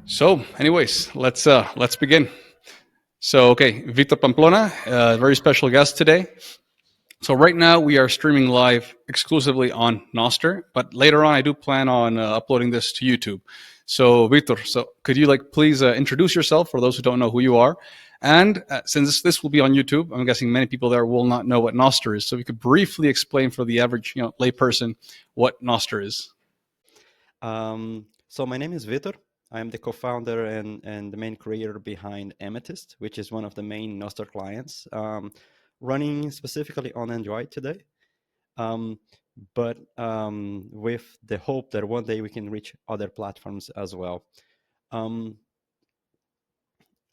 So, anyways, let's begin. So, okay, Vitor Pamplona, a very special guest today. So, right now we are streaming live exclusively on Nostr, but later on I do plan on uploading this to YouTube. So, Vitor, so could you please introduce yourself for those who don't know who you are? And since this will be on YouTube, I'm guessing many people there will not know what Nostr is. So, if you could briefly explain for the average layperson what Nostr is. So my name is Vitor. I am the co-founder and the main creator behind Amethyst, which is one of the main Nostr clients, running specifically on Android today, um, but with the hope that one day we can reach other platforms as well. Um,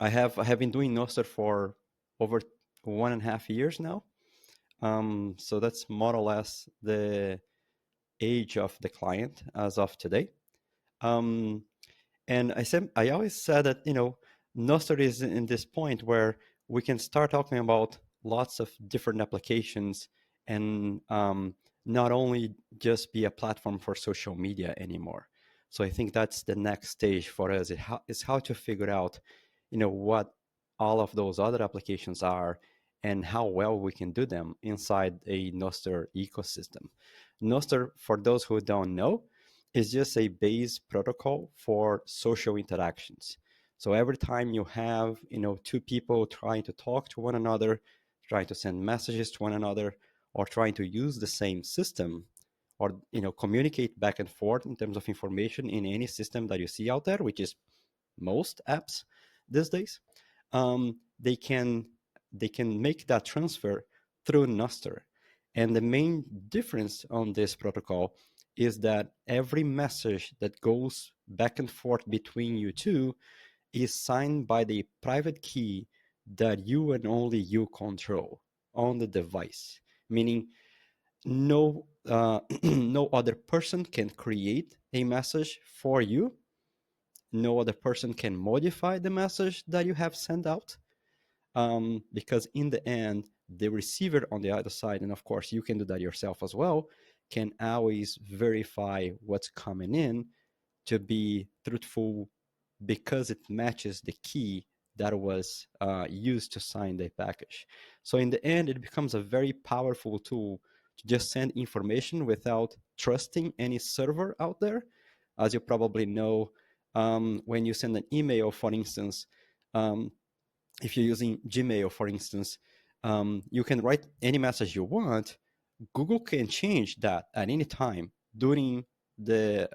I have been doing Nostr for over 1.5 years now. So that's more or less the age of the client as of today. Um, And I always said that, Nostr is in this point where we can start talking about lots of different applications and not only just be a platform for social media anymore. So I think that's the next stage for us is how to figure out, what all of those other applications are and how well we can do them inside a Nostr ecosystem. Nostr, for those who don't know, is just a base protocol for social interactions. So every time you have, two people trying to talk to one another, trying to send messages to one another, or trying to use the same system, or communicate back and forth in terms of information in any system that you see out there, which is most apps these days, they can make that transfer through Nostr. And the main difference on this protocol is that every message that goes back and forth between you two is signed by the private key that you and only you control on the device, meaning no no other person can create a message for you, no other person can modify the message that you have sent out, because in the end, the receiver on the other side, and of course you can do that yourself as well, can always verify what's coming in to be truthful because it matches the key that was used to sign the package. So in the end, it becomes a very powerful tool to just send information without trusting any server out there. As you probably know, when you send an email, for instance, um, if you're using Gmail, for instance, you can write any message you want. Google can change that at any time during the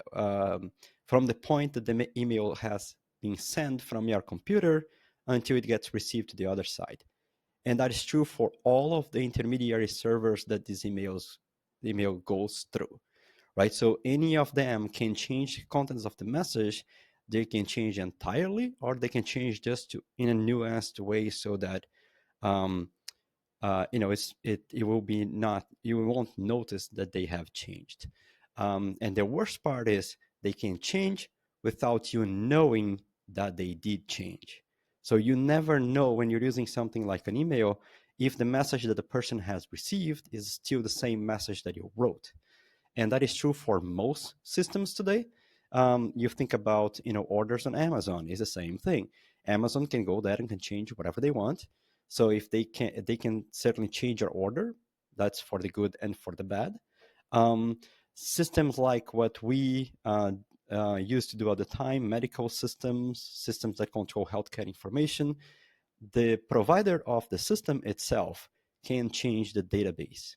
from the point that the email has been sent from your computer until it gets received to the other side. And that is true for all of the intermediary servers that the email goes through, right? So any of them can change the contents of the message. They can change entirely, or they can change just in a nuanced way so that um, it will be not, you won't notice that they have changed. And the worst part is they can change without you knowing that they did change. So you never know when you're using something like an email if the message that the person has received is still the same message that you wrote. And that is true for most systems today. You think about orders on Amazon is the same thing. Amazon can go there and can change whatever they want. So if they can certainly change your order. That's for the good and for the bad. Um, Systems like what we used to do at the time, medical systems that control healthcare information, the provider of the system itself can change the database.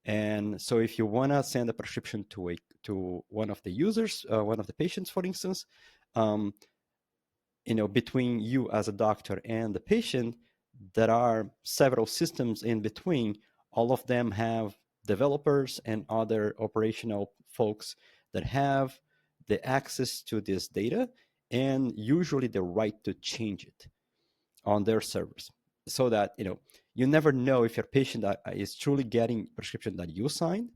And so if you want to send a prescription to one of the users, one of the patients, for instance, um, between you as a doctor and the patient, there are several systems in between. All of them have developers and other operational folks that have the access to this data and usually the right to change it on their servers, so that you never know if your patient is truly getting prescription that you signed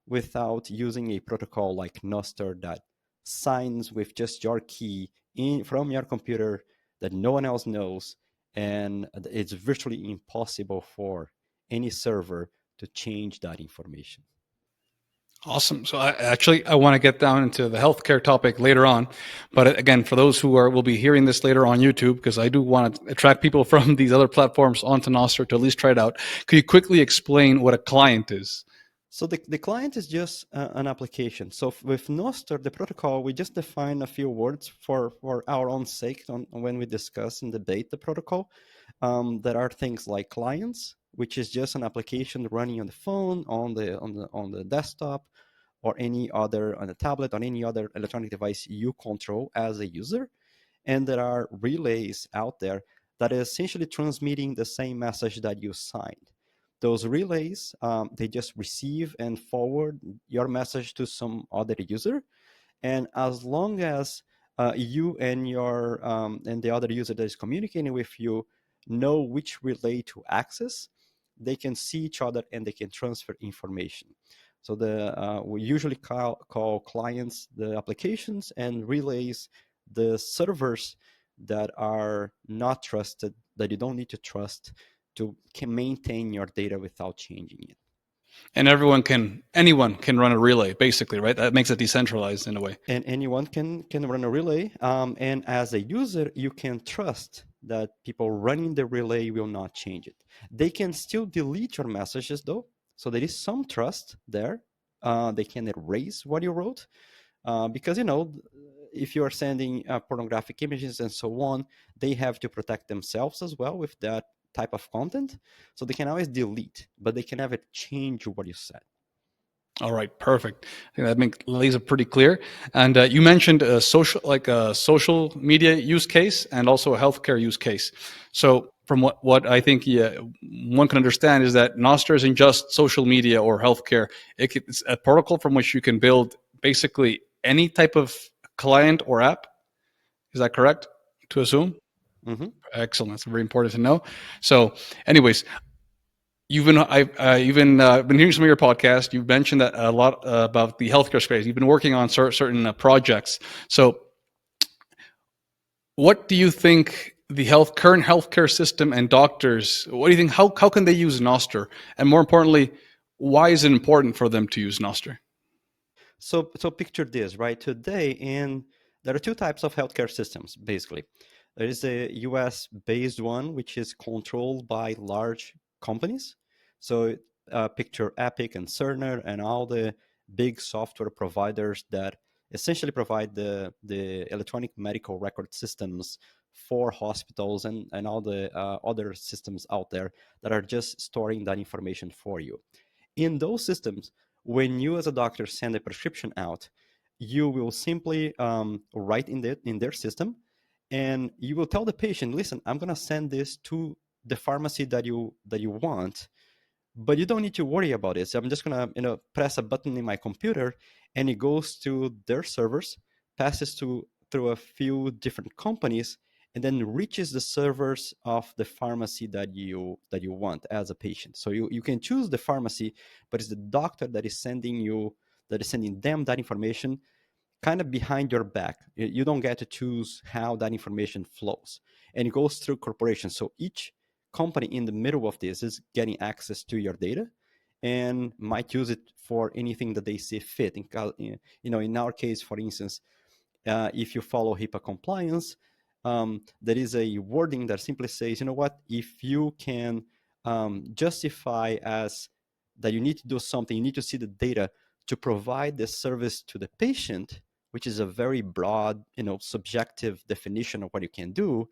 without using a protocol like Nostr that signs with just your key from your computer that no one else knows, and it's virtually impossible for any server to change that information. Awesome. So I want to get down into the healthcare topic later on, but again, for those who are will be hearing this later on YouTube, because I do want to attract people from these other platforms onto Nostr to at least try it out. Could you quickly explain what a client is? So the client is just an application. So with Nostr, the protocol, we just define a few words for our own sake when we discuss and debate the protocol. There are things like clients, which is just an application running on the phone, on the desktop, or any other on a tablet, on any other electronic device you control as a user. And there are relays out there that is essentially transmitting the same message that you signed. Those relays, they just receive and forward your message to some other user, and as long as you and your and the other user that is communicating with you know which relay to access, they can see each other and they can transfer information. So we usually call clients the applications, and relays the servers that are not trusted, that you don't need to trust to can maintain your data without changing it. And anyone can run a relay, basically, right? That makes it decentralized in a way. And anyone can run a relay, and as a user you can trust that people running the relay will not change it. They can still delete your messages though, so there is some trust there. They can erase what you wrote, because if you are sending pornographic images and so on, they have to protect themselves as well with that type of content, so they can always delete, but they can never change what you said. All right, perfect. I think that lays it pretty clear. And you mentioned a social media use case, and also a healthcare use case. So, from what I think one can understand is that Nostr isn't just social media or healthcare. It's a protocol from which you can build basically any type of client or app. Is that correct to assume? Mm-hmm. Excellent. That's very important to know. So, anyways, I've even been hearing some of your podcasts. You've mentioned that a lot about the healthcare space. You've been working on certain projects. So, what do you think the current healthcare system and doctors? What do you think? How can they use Nostr? And more importantly, why is it important for them to use Nostr? So picture this, right? Today, there are two types of healthcare systems, basically. There is a US based one, which is controlled by large companies. So picture Epic and Cerner and all the big software providers that essentially provide the electronic medical record systems for hospitals, and all the other systems out there that are just storing that information for you. In those systems, when you as a doctor send a prescription out, you will simply write in their system, and you will tell the patient, listen, I'm going to send this to the pharmacy that you want, but you don't need to worry about it. So I'm just gonna press a button in my computer, and it goes to their servers, passes through a few different companies, and then reaches the servers of the pharmacy that you want as a patient. So you can choose the pharmacy, but it's the doctor that is sending them that information, kind of behind your back. You don't get to choose how that information flows. And it goes through corporations. So each company in the middle of this is getting access to your data and might use it for anything that they see fit. In our case, for instance, if you follow HIPAA compliance, there is a wording that simply says, you know what, if you can justify as that you need to do something, you need to see the data to provide the service to the patient, which is a very broad, subjective definition of what you can do,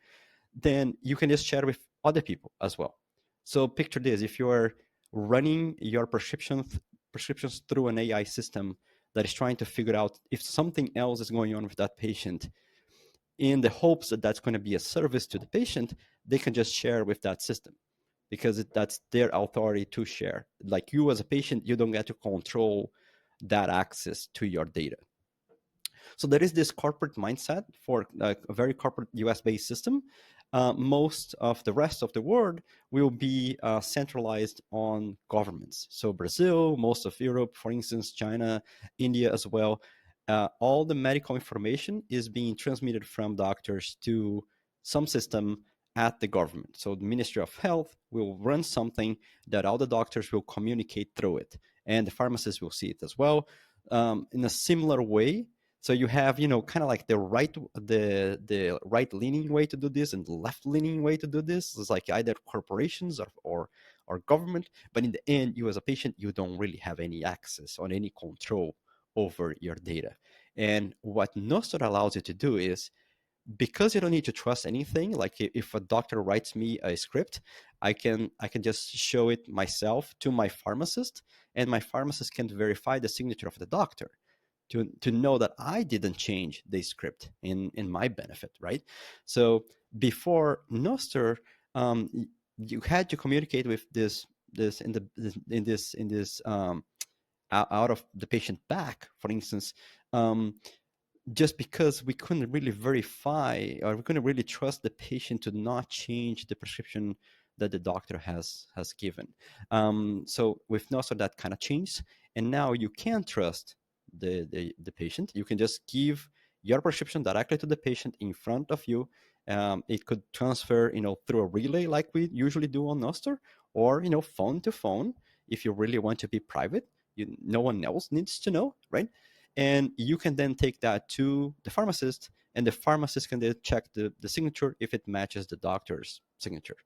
then you can just share with other people as well. So picture this: if you are running your prescriptions through an AI system that is trying to figure out if something else is going on with that patient, in the hopes that that's going to be a service to the patient, they can just share with that system, because that's their authority to share. Like, you as a patient, you don't get to control that access to your data. So there is this corporate mindset for a very corporate US-based system. Most of the rest of the world will be centralized on governments. So Brazil, most of Europe, for instance, China, India as well. All the medical information is being transmitted from doctors to some system at the government. So the Ministry of Health will run something that all the doctors will communicate through it. and the pharmacist will see it as well. In a similar way, so you have, kind of like the right leaning way to do this and the left leaning way to do this. It's like either corporations or government, but in the end, you as a patient, you don't really have any access or any control over your data. And what Nostr allows you to do is, because you don't need to trust anything, like if a doctor writes me a script, I can just show it myself to my pharmacist, and my pharmacist can verify the signature of the doctor to know that I didn't change the script in my benefit, right? So before Nostr, you had to communicate with this in this out of the patient back, for instance. Just because we couldn't really verify, or we couldn't really trust the patient to not change the prescription that the doctor has given. So with Nostr, that kind of changed, and now you can trust the patient. You can just give your prescription directly to the patient in front of you. It could transfer, through a relay like we usually do on Nostr, or phone to phone if you really want to be private. No one else needs to know, right? And you can then take that to the pharmacist, and the pharmacist can then check the signature if it matches the doctor's signature.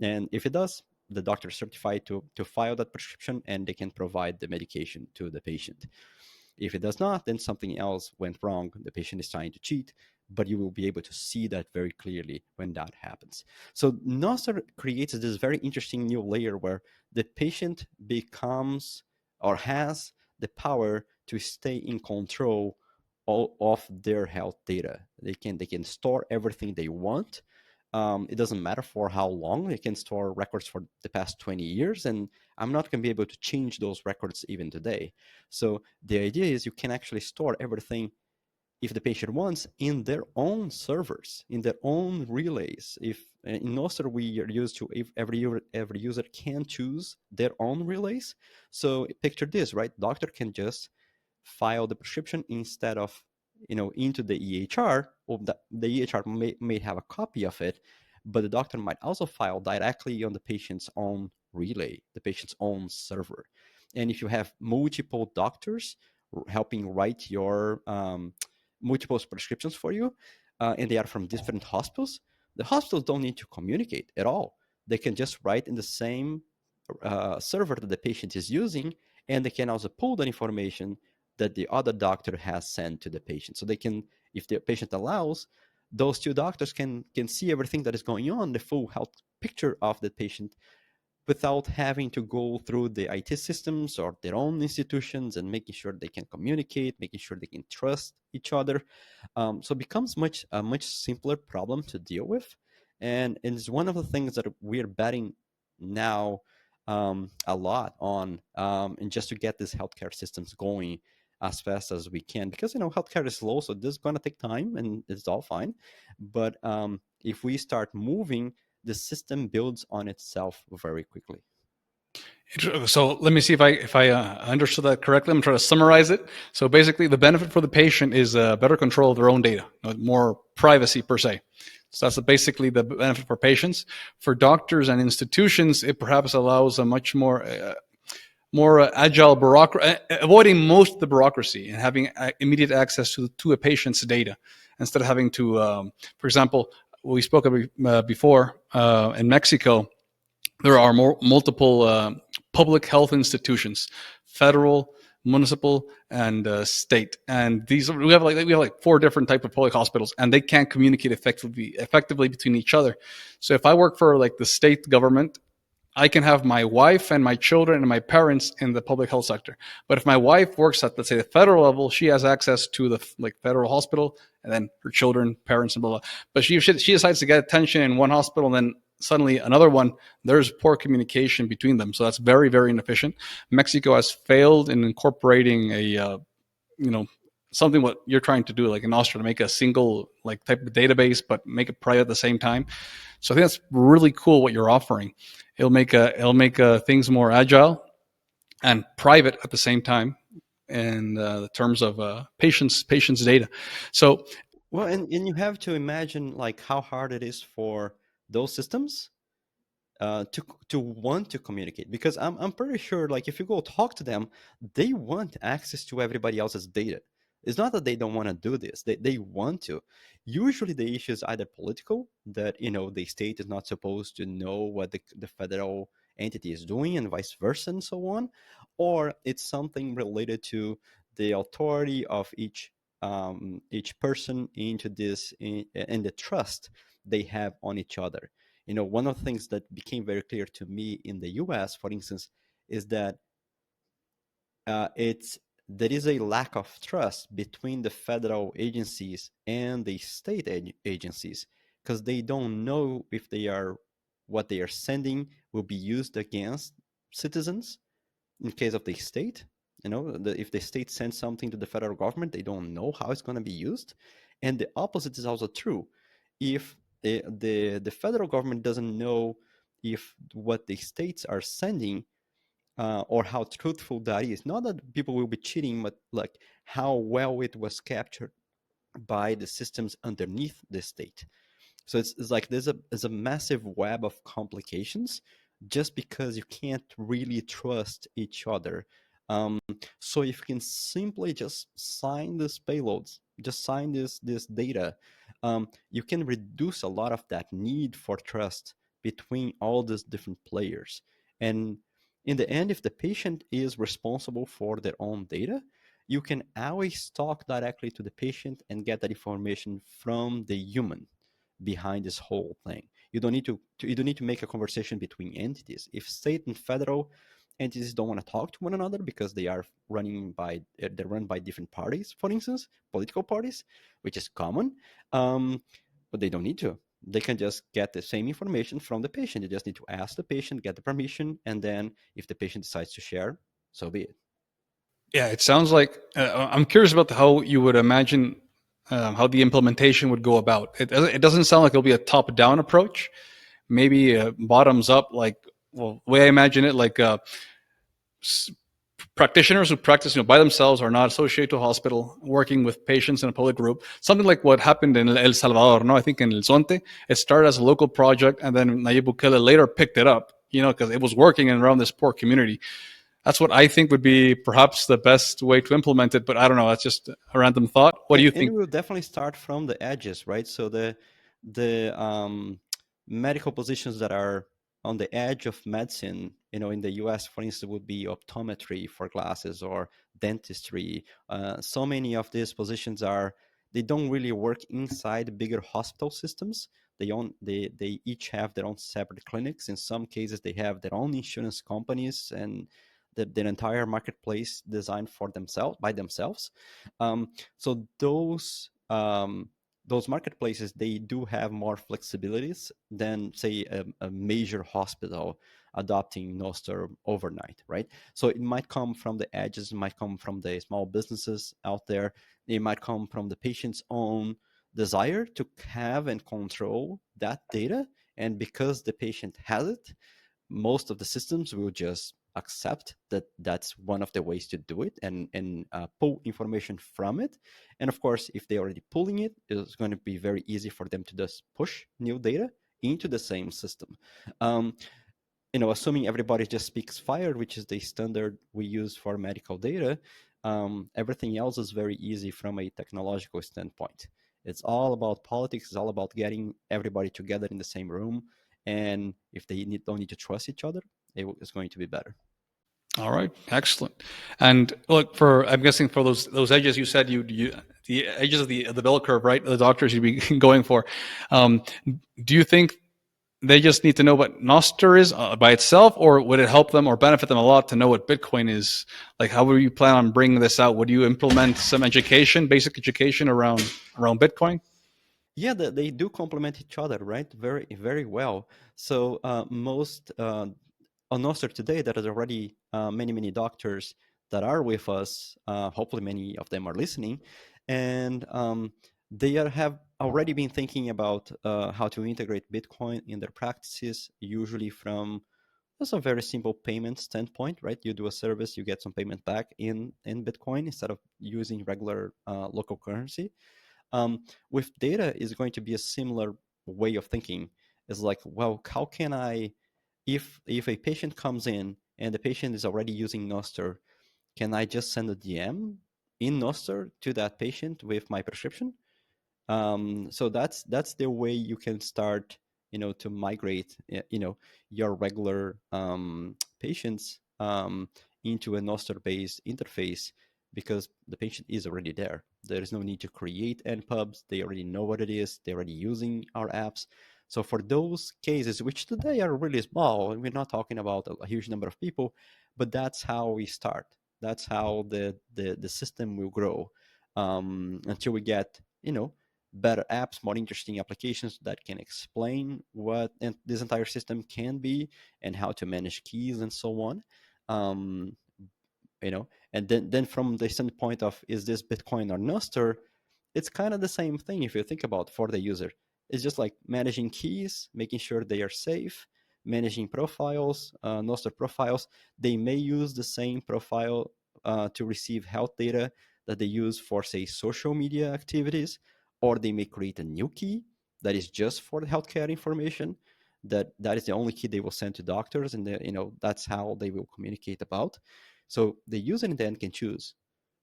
And if it does, the doctor is certified to file that prescription, and they can provide the medication to the patient. If it does not, then something else went wrong. The patient is trying to cheat, but you will be able to see that very clearly when that happens. So Nostr creates this very interesting new layer where the patient becomes or has the power to stay in control of their health data. They can store everything they want. It doesn't matter for how long. They can store records for the past 20 years, and I'm not going to be able to change those records even today. So the idea is you can actually store everything, if the patient wants, in their own servers, in their own relays. If in Nostr we are used to, if every user can choose their own relays. So picture this, right? Doctor can just file the prescription instead of into the EHR, or the EHR may have a copy of it, but the doctor might also file directly on the patient's own relay, the patient's own server. And if you have multiple doctors helping write your multiple prescriptions for you, and they are from different hospitals, the hospitals don't need to communicate at all. They can just write in the same server that the patient is using, and they can also pull that information that the other doctor has sent to the patient. So they can, if the patient allows, those two doctors can see everything that is going on, the full health picture of the patient, without having to go through the IT systems or their own institutions and making sure they can communicate, making sure they can trust each other. So it becomes a much simpler problem to deal with. And it's one of the things that we're betting now a lot on, and just to get these healthcare systems going as fast as we can, because healthcare is slow, so this is going to take time, and it's all fine. But if we start moving, the system builds on itself very quickly. So let me see if I understood that correctly. I'm trying to summarize it. So basically, the benefit for the patient is better control of their own data, more privacy per se. So that's basically the benefit for patients. For doctors and institutions, it perhaps allows a much more agile bureaucracy, avoiding most of the bureaucracy and having immediate access to a patient's data instead of having to, for example, we spoke before in Mexico. There are multiple public health institutions, federal, municipal, and state. And these we have like 4 different type of public hospitals, and they can't communicate effectively between each other. So if I work for like the state government, I can have my wife and my children and my parents in the public health sector. But if my wife works at, let's say, the federal level, she has access to the federal hospital, and then her children, parents, and blah, blah. But she decides to get attention in one hospital, and then suddenly another one, there's poor communication between them. So that's very, very inefficient. Mexico has failed in incorporating a, something what you're trying to do, like in Nostr, to make a single type of database, but make it private at the same time. So I think that's really cool what you're offering. It'll make things more agile and private at the same time in the terms of patients data. So well, and you have to imagine how hard it is for those systems to want to communicate, because I'm pretty sure, like, if you go talk to them, they want access to everybody else's data. It's not that they don't want to do this, they want to. Usually the issue is either political, that the state is not supposed to know what the federal entity is doing, and vice versa, and so on, or it's something related to the authority of each person into this, and the trust they have on each other. One of the things that became very clear to me in the US, for instance, is that it's there is a lack of trust between the federal agencies and the state agencies, because they don't know if what they are sending will be used against citizens in case of the state. If the state sends something to the federal government, they don't know how it's going to be used. And the opposite is also true. If the federal government doesn't know if what the states are sending, or how truthful that is, not that people will be cheating, but like how well it was captured by the systems underneath the state. So it's like there's a massive web of complications, just because you can't really trust each other. Um, so if you can simply just sign these payloads, just sign this data, you can reduce a lot of that need for trust between all these different players. And in the end, if the patient is responsible for their own data, you can always talk directly to the patient and get that information from the human behind this whole thing. You don't need to make a conversation between entities. If state and federal entities don't want to talk to one another because they're run by different parties, for instance, political parties, which is common, um, but they don't need to. They can just get the same information from the patient. You just need to ask the patient, get the permission, and then if the patient decides to share, so be it. Yeah, it sounds like I'm curious about how you would imagine how the implementation would go about. It doesn't sound like it'll be a top-down approach. Maybe bottoms up. Like, well, the way I imagine it, like practitioners who practice by themselves are not associated to a hospital, working with patients in a public group. Something like what happened in El Salvador. No, I think in El Zonte, it started as a local project, and then Nayib Bukele later picked it up. Because it was working around this poor community. That's what I think would be perhaps the best way to implement it. But I don't know. That's just a random thought. What do you And think? it will definitely start from the edges, right? So the medical positions that are on the edge of medicine, in the US, for instance, would be optometry for glasses, or dentistry. So many of these positions they don't really work inside bigger hospital systems. They each have their own separate clinics. In some cases, they have their own insurance companies, and their entire marketplace designed for themselves by themselves. So those marketplaces, they do have more flexibilities than, say, a major hospital adopting Nostr overnight, right? So it might come from the edges, it might come from the small businesses out there, it might come from the patient's own desire to have and control that data. And because the patient has it, most of the systems will just accept that that's one of the ways to do it, and pull information from it. And of course, if they're already pulling it, it's going to be very easy for them to just push new data into the same system. um, Assuming everybody just speaks FHIR, which is the standard we use for medical data, everything else is very easy from a technological standpoint. It's all about politics. It's all about getting everybody together in the same room. And if don't need to trust each other, it's going to be better. All right, excellent. And look, for I'm guessing for those edges you said you the edges of the bell curve, right? The doctors you'd be going for. Um, do you think they just need to know what Nostr is by itself, or would it help them or benefit them a lot to know what Bitcoin is? Like, how would you plan on bringing this out? Would you implement some education, basic education around Bitcoin? Yeah, they do complement each other, right? Very, very well. So most on Nostr today, there are already many doctors that are with us. Hopefully, many of them are listening, and have already been thinking about how to integrate Bitcoin in their practices, usually from just a very simple payment standpoint, right? You do a service, you get some payment back in Bitcoin instead of using regular local currency. With data is going to be a similar way of thinking. It's like, well, how can I if a patient comes in and the patient is already using Nostr, can I just send a DM in Nostr to that patient with my prescription? So that's the way you can start, to migrate, your regular patients into a Nostr-based interface, because the patient is already there. There is no need to create npubs. They already know what it is. They're already using our apps. So for those cases, which today are really small, and we're not talking about a huge number of people, but that's how we start. That's how the system will grow, until we get, better apps, more interesting applications that can explain what this entire system can be and how to manage keys and so on. Um, and then from the standpoint of, is this Bitcoin or Nostr, it's kind of the same thing if you think about, for the user. It's just like managing keys, making sure they are safe, managing profiles, Nostr profiles. They may use the same profile to receive health data that they use for, say, social media activities, or they may create a new key that is just for the healthcare information. That is the only key they will send to doctors, and that's how they will communicate about. So the user in the end can choose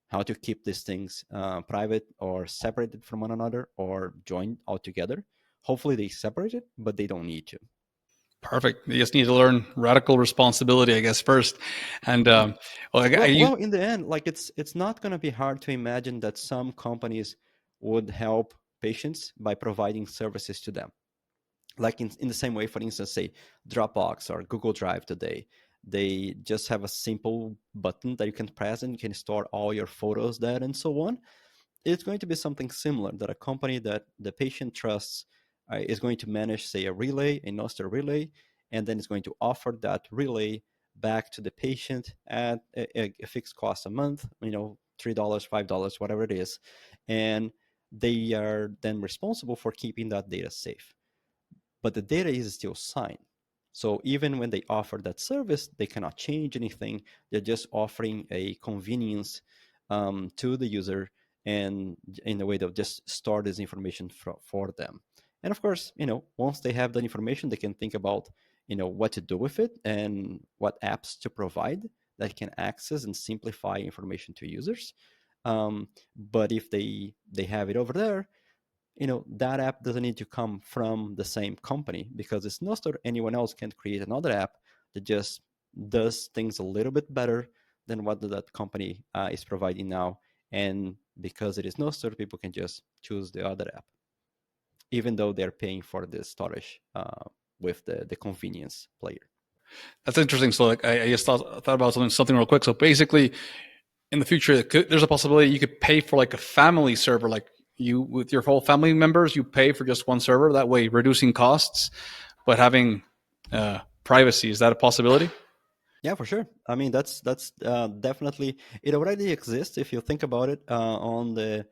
how to keep these things private or separated from one another or joined all together. Hopefully they separate it, but they don't need to. Perfect. You just need to learn radical responsibility, I guess, first. And Yeah. well, I Well, use well, in the end, like it's not going to be hard to imagine that some companies would help patients by providing services to them. Like in the same way, for instance, say Dropbox or Google Drive today, they just have a simple button that you can press and you can store all your photos there and so on. It's going to be something similar, that a company that the patient trusts is going to manage, say, a relay, a Nostr relay, and then is going to offer that relay back to the patient at a fixed cost a month, $3, $5, whatever it is. And they are then responsible for keeping that data safe, but the data is still signed. So even when they offer that service, they cannot change anything. They're just offering a convenience to the user, and in a way they'll just store this information for them. And of course, once they have that information, they can think about, what to do with it and what apps to provide that can access and simplify information to users. But if they have it over there, that app doesn't need to come from the same company, because it's Nostr. Anyone else can create another app that just does things a little bit better than what that company is providing now. And because it is Nostr, people can just choose the other app, even though they're paying for the storage with the convenience player. that's interesting. So, like, I just thought about something real quick. So, basically, in the future, there's a possibility you could pay for like a family server, like you with your whole family members, you pay for just one server. That way, reducing costs, but having privacy. Is that a possibility? Yeah, for sure. I mean, that's definitely, it already exists if you think about it, on the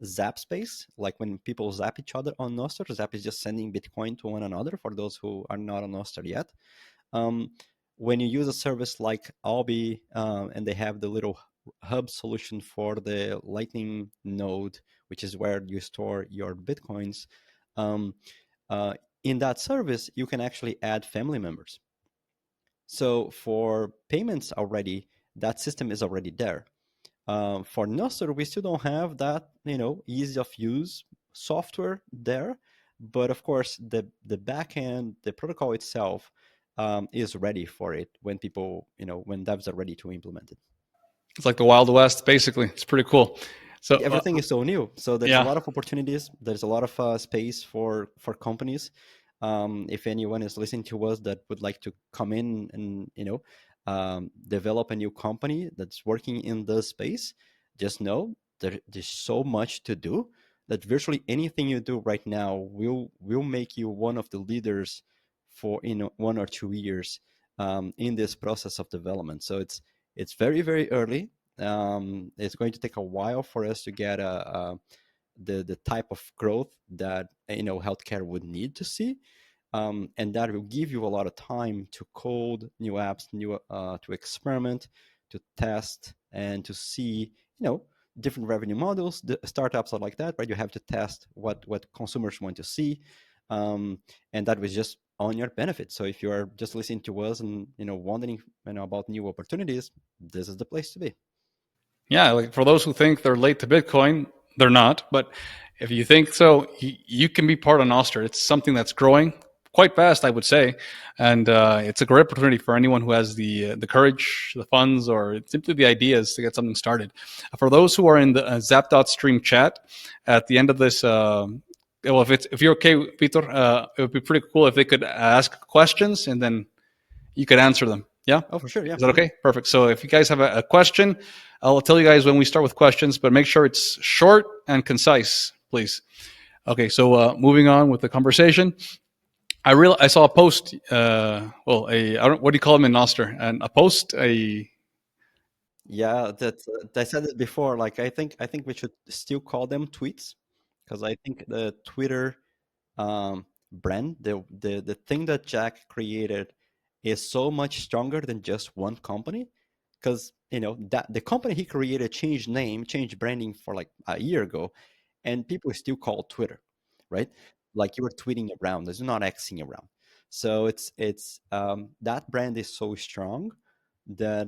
Zap space. Like when people zap each other on Nostr, Zap is just sending Bitcoin to one another. For those who are not on Nostr yet, um, when you use a service like Albi, and they have the little hub solution for the Lightning node, which is where you store your Bitcoins, um, uh, in that service you can actually add family members. So for payments already, that system is already there. For Nostr, we still don't have that, ease of use software there. But of course, the backend, the protocol itself, is ready for it when people, when devs are ready to implement it. It's like the Wild West, basically. It's pretty cool. So, Everything is so new, so there's a yeah, lot of opportunities. There's a lot of space for companies. If anyone is listening to us that would like to come in and develop a new company that's working in the space, just know there's so much to do that virtually anything you do right now will make you one of the leaders for 1 or 2 years in this process of development. So it's very, very early. It's going to take a while for us to get the type of growth that healthcare would need to see, and that will give you a lot of time to code new apps, new to experiment, to test, and to see different revenue models. The startups are like that, right? You have to test what consumers want to see, and that was just on your benefit. So if you are just listening to us and wondering about new opportunities, this is the place to be. Yeah, like for those who think they're late to Bitcoin, they're not. But if you think so, you can be part of Nostr. It's something that's growing quite fast, I would say, and it's a great opportunity for anyone who has the courage, the funds, or simply the ideas to get something started. For those who are in the Zap.stream chat, at the end of this. Well, if you're okay, Vitor, it would be pretty cool if they could ask questions and then you could answer them. Yeah? Oh, for sure. Yeah. Is that okay? Perfect. So if you guys have a question, I'll tell you guys when we start with questions, but make sure it's short and concise, please. Okay, so moving on with the conversation. I saw a post. I don't, what do you call them in Nostr? And a post, a Yeah, that I said it before. Like I think we should still call them tweets, because I think the Twitter brand, the thing that Jack created, is so much stronger than just one company. Because that the company he created changed name, changed branding for like a year ago, and people still call Twitter, right? Like you were tweeting around, there's not Xing around. So it's that brand is so strong that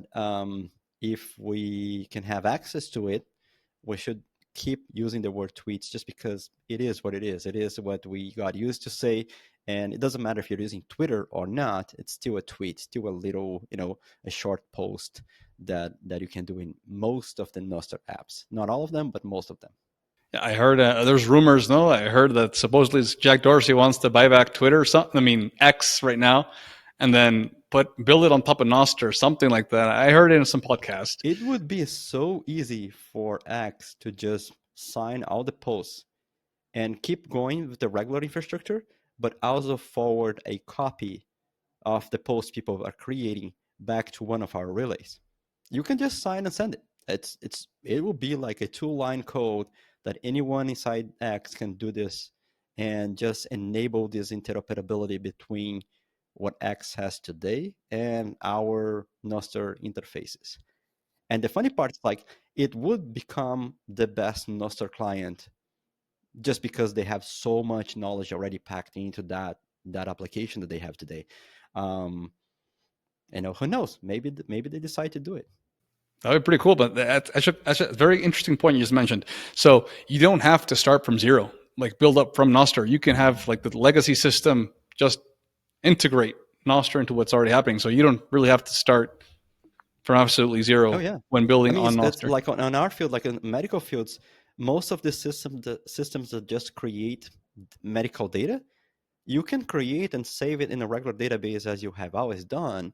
if we can have access to it, we should keep using the word tweets, just because it is what it is. It is what we got used to say, and it doesn't matter if you're using Twitter or not. It's still a tweet, still a little, a short post that you can do in most of the Nostr apps. Not all of them, but most of them. I heard there's rumors. No, I heard that supposedly Jack Dorsey wants to buy back Twitter or something. I mean X right now, and then build it on top of Nostr, something like that. I heard it in some podcast. It would be so easy for X to just sign all the posts and keep going with the regular infrastructure, but also forward a copy of the post people are creating back to one of our relays. You can just sign and send it. It will be like a 2-line code that anyone inside X can do this, and just enable this interoperability between what X has today and our Nostr interfaces. And the funny part is, like, it would become the best Nostr client just because they have so much knowledge already packed into that application that they have today. Um, who knows? Maybe they decide to do it. That would be pretty cool. But that's a very interesting point you just mentioned. So you don't have to start from zero, like build up from Nostr. You can have like the legacy system just integrate Nostr into what's already happening. So you don't really have to start from absolutely Oh zero yeah, when I building mean on it's Nostr. like on our field, like in medical fields, most of the systems that just create medical data, you can create and save it in a regular database as you have always done,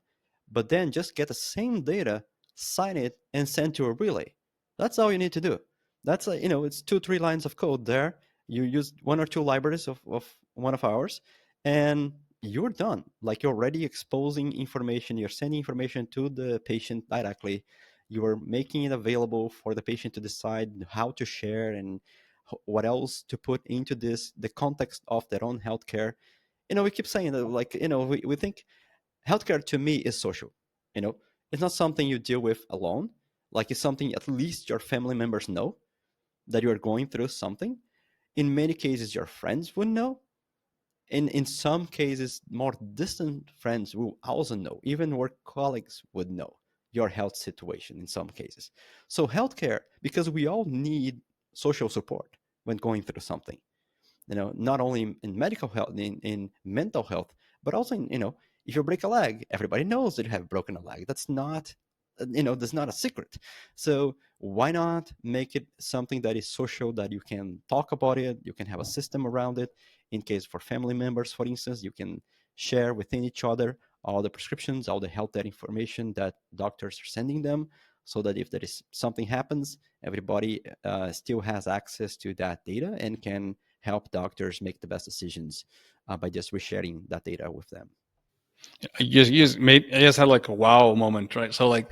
but then just get the same data, sign it, and send to a relay. That's all you need to do. That's it's 2-3 lines of code there. You use one or two libraries of one of ours, and you're done. Like, you're already exposing information, you're sending information to the patient directly. You are making it available for the patient to decide how to share and what else to put into the context of their own healthcare. We keep saying that, like, we think healthcare to me is social. you know it's not something you deal with alone. Like, it's something at least your family members know that you are going through something. In many cases your friends would know, and in some cases more distant friends will also know. Even work colleagues would know your health situation in some cases. So healthcare, because we all need social support when going through something, not only in medical health, in mental health, but also in, if you break a leg, everybody knows that you have broken a leg. That's not a secret. So why not make it something that is social, that you can talk about it, you can have a system around it. In case for family members, for instance, you can share within each other all the prescriptions, all the health data information that doctors are sending them, so that if there is something happens, everybody still has access to that data and can help doctors make the best decisions by just resharing that data with them. I just had like a wow moment, right? So like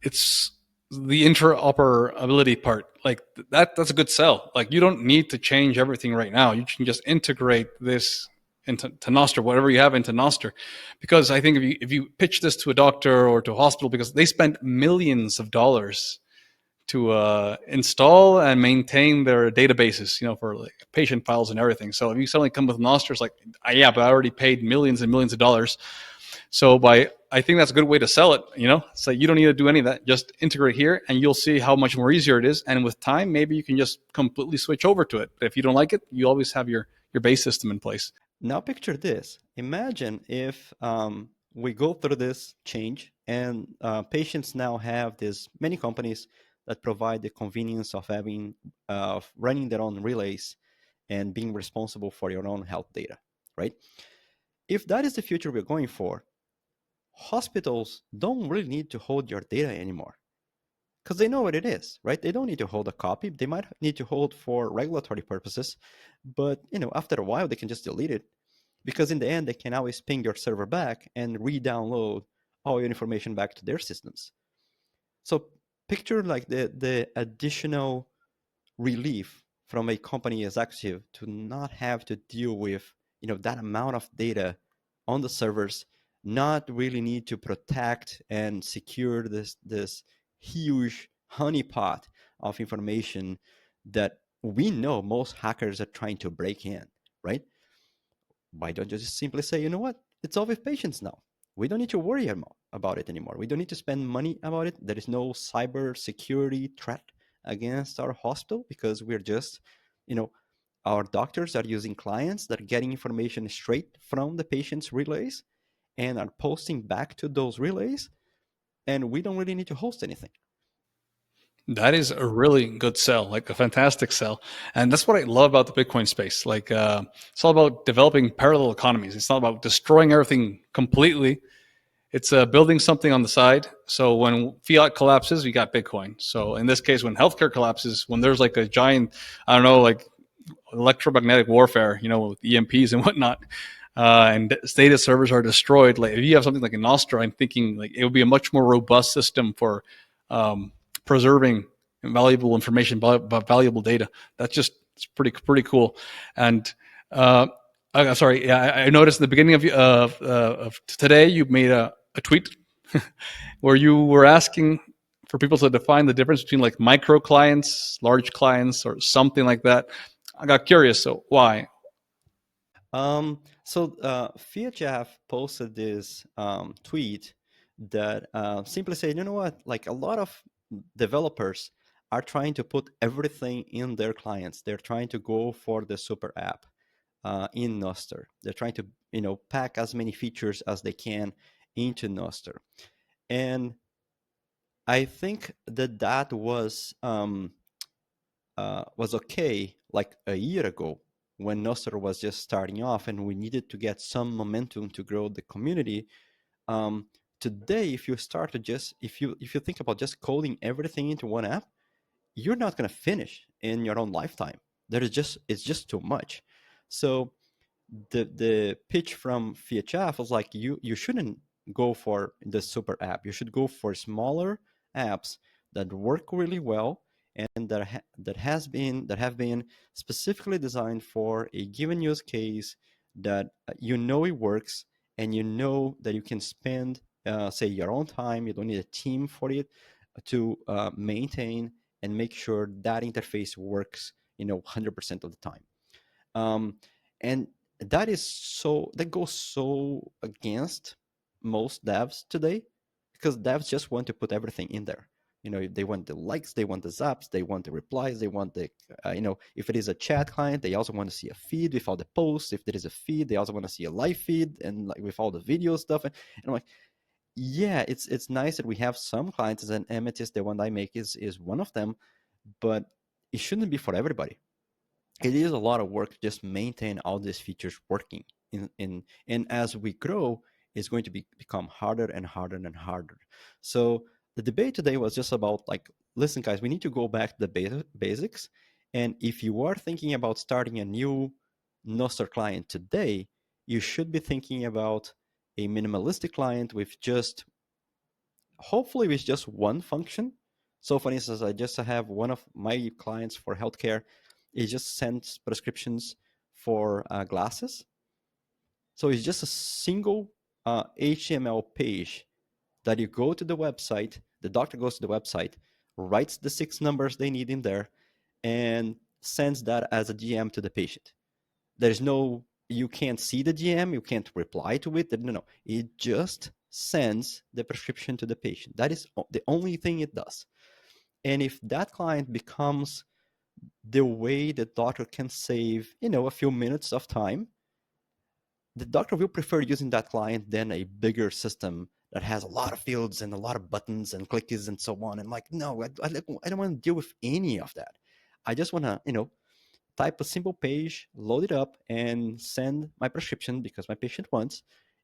it's the interoperability part. Like that's a good sell. Like you don't need to change everything right now. You can just integrate this into Nostr, whatever you have into Nostr. Because I think if you pitch this to a doctor or to a hospital, because they spend millions of dollars to install and maintain their databases, for like patient files and everything. So if you suddenly come with Nostr, it's like, yeah, but I already paid millions and millions of dollars. So I think that's a good way to sell it. So you don't need to do any of that. Just integrate here, and you'll see how much more easier it is. And with time, maybe you can just completely switch over to it. But if you don't like it, you always have your base system in place. Now picture this. Imagine if we go through this change and patients now have these many companies that provide the convenience of having of running their own relays and being responsible for your own health data, right? If that is the future we're going for, hospitals don't really need to hold your data anymore because they know what it is, right? They don't need to hold a copy. They might need to hold for regulatory purposes, but after a while they can just delete it because in the end they can always ping your server back and re-download all your information back to their systems. So picture like the additional relief from a company executive to not have to deal with that amount of data on the servers, not really need to protect and secure this huge honeypot of information that we know most hackers are trying to break in, right? Why don't you just simply say, you know what, it's all with patients now. We don't need to worry about it anymore. We don't need to spend money about it. There is no cyber security threat against our hospital because we're just, you know, our doctors are using clients that are getting information straight from the patient's relays and are posting back to those relays. And we don't really need to host anything. That is a really good sell, like a fantastic sell. And that's what I love about the Bitcoin space. Like, it's all about developing parallel economies. It's not about destroying everything completely. It's building something on the side. So when fiat collapses, we got Bitcoin. So in this case, when healthcare collapses, when there's like a giant, I don't know, like electromagnetic warfare, with EMPs and whatnot, and data servers are destroyed. Like if you have something like a Nostr, I'm thinking like it would be a much more robust system for preserving valuable information, valuable data. That's just it's pretty cool. And sorry, yeah, I noticed in the beginning of today you made a tweet where you were asking for people to define the difference between like micro clients, large clients, or something like that. I got curious. So why? Fiat Jeff posted this tweet that simply said, you know what, like a lot of developers are trying to put everything in their clients. They're trying to go for the super app in Nostr. They're trying to, pack as many features as they can into Nostr. And I think that was okay like a year ago when Nostr was just starting off and we needed to get some momentum to grow the community. Today, if you start to just if you think about just coding everything into one app, you're not going to finish in your own lifetime. It's just too much. So the pitch from VHF was like you shouldn't go for the super app. You should go for smaller apps that work really well and that have been specifically designed for a given use case that it works and you know that you can spend say your own time. You don't need a team for it to maintain and make sure that interface works 100% of the time. um, and that goes so against most devs today because devs just want to put everything in there. They want the likes, they want the zaps, they want the replies, they want the if it is a chat client, they also want to see a feed with all the posts. If there is a feed, they also want to see a live feed and like with all the video stuff. And I'm like, yeah, it's nice that we have some clients, and Amethyst, the one I make, is one of them, but it shouldn't be for everybody. It is a lot of work to just maintain all these features working and as we grow, it's going to become harder and harder and harder. So the debate today was just about like, listen guys, we need to go back to the basics. And if you are thinking about starting a new Nostr client today, you should be thinking about a minimalistic client with just hopefully with just one function. So for instance, I just have one of my clients for healthcare. It just sends prescriptions for glasses. So it's just a single HTML page that you go to the website, the doctor goes to the website, writes the 6 numbers they need in there, and sends that as a DM to the patient. There's no, you can't see the DM, you can't reply to it. No, no, it just sends the prescription to the patient. That is the only thing it does. And if that client becomes the way the doctor can save, a few minutes of time, the doctor will prefer using that client than a bigger system that has a lot of fields and a lot of buttons and clickies and so on. And like, no, I don't want to deal with any of that. I just want to, type a simple page, load it up, and send my prescription because my patient wants,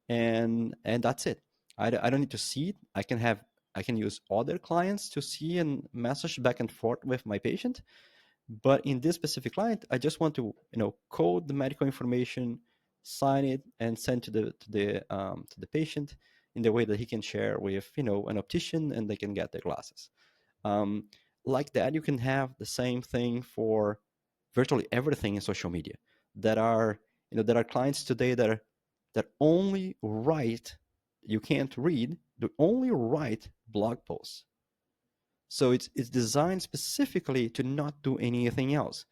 and that's it. I don't need to see it. I can use other clients to see and message back and forth with my patient. But in this specific client, I just want to code the medical information, sign it, and send to the patient in the way that he can share with an optician, and they can get their glasses. Um, like that, you can have the same thing for virtually everything in social media. There are clients today that only write. You can't read. They only write blog posts. So it's designed specifically to not do anything else,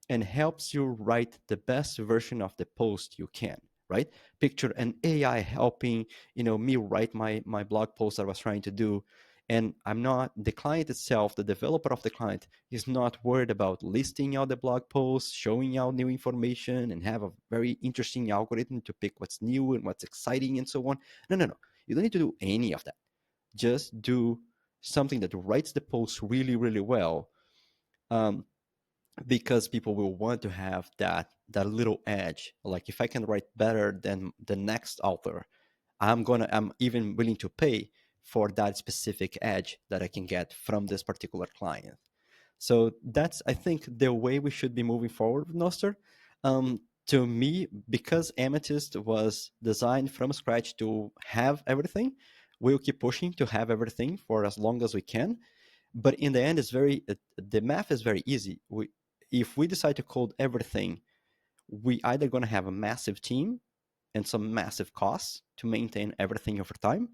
and helps you write the best version of the post you can, right? Picture an AI helping me write my blog post that I was trying to do. And I'm not, the client itself, the developer of the client is not worried about listing out the blog post, showing out new information, and have a very interesting algorithm to pick what's new and what's exciting and so on. No, no, no, you don't need to do any of that. Just do something that writes the post really, really well. um, because people will want to have that little edge. Like, if I can write better than the next author, I'm even willing to pay for that specific edge that I can get from this particular client. So that's, I think, the way we should be moving forward with Nostr. To me, because Amethyst was designed from scratch to have everything, we'll keep pushing to have everything for as long as we can. But in the end, the math is very easy. If we decide to code everything, we either going to have a massive team and some massive costs to maintain everything over time,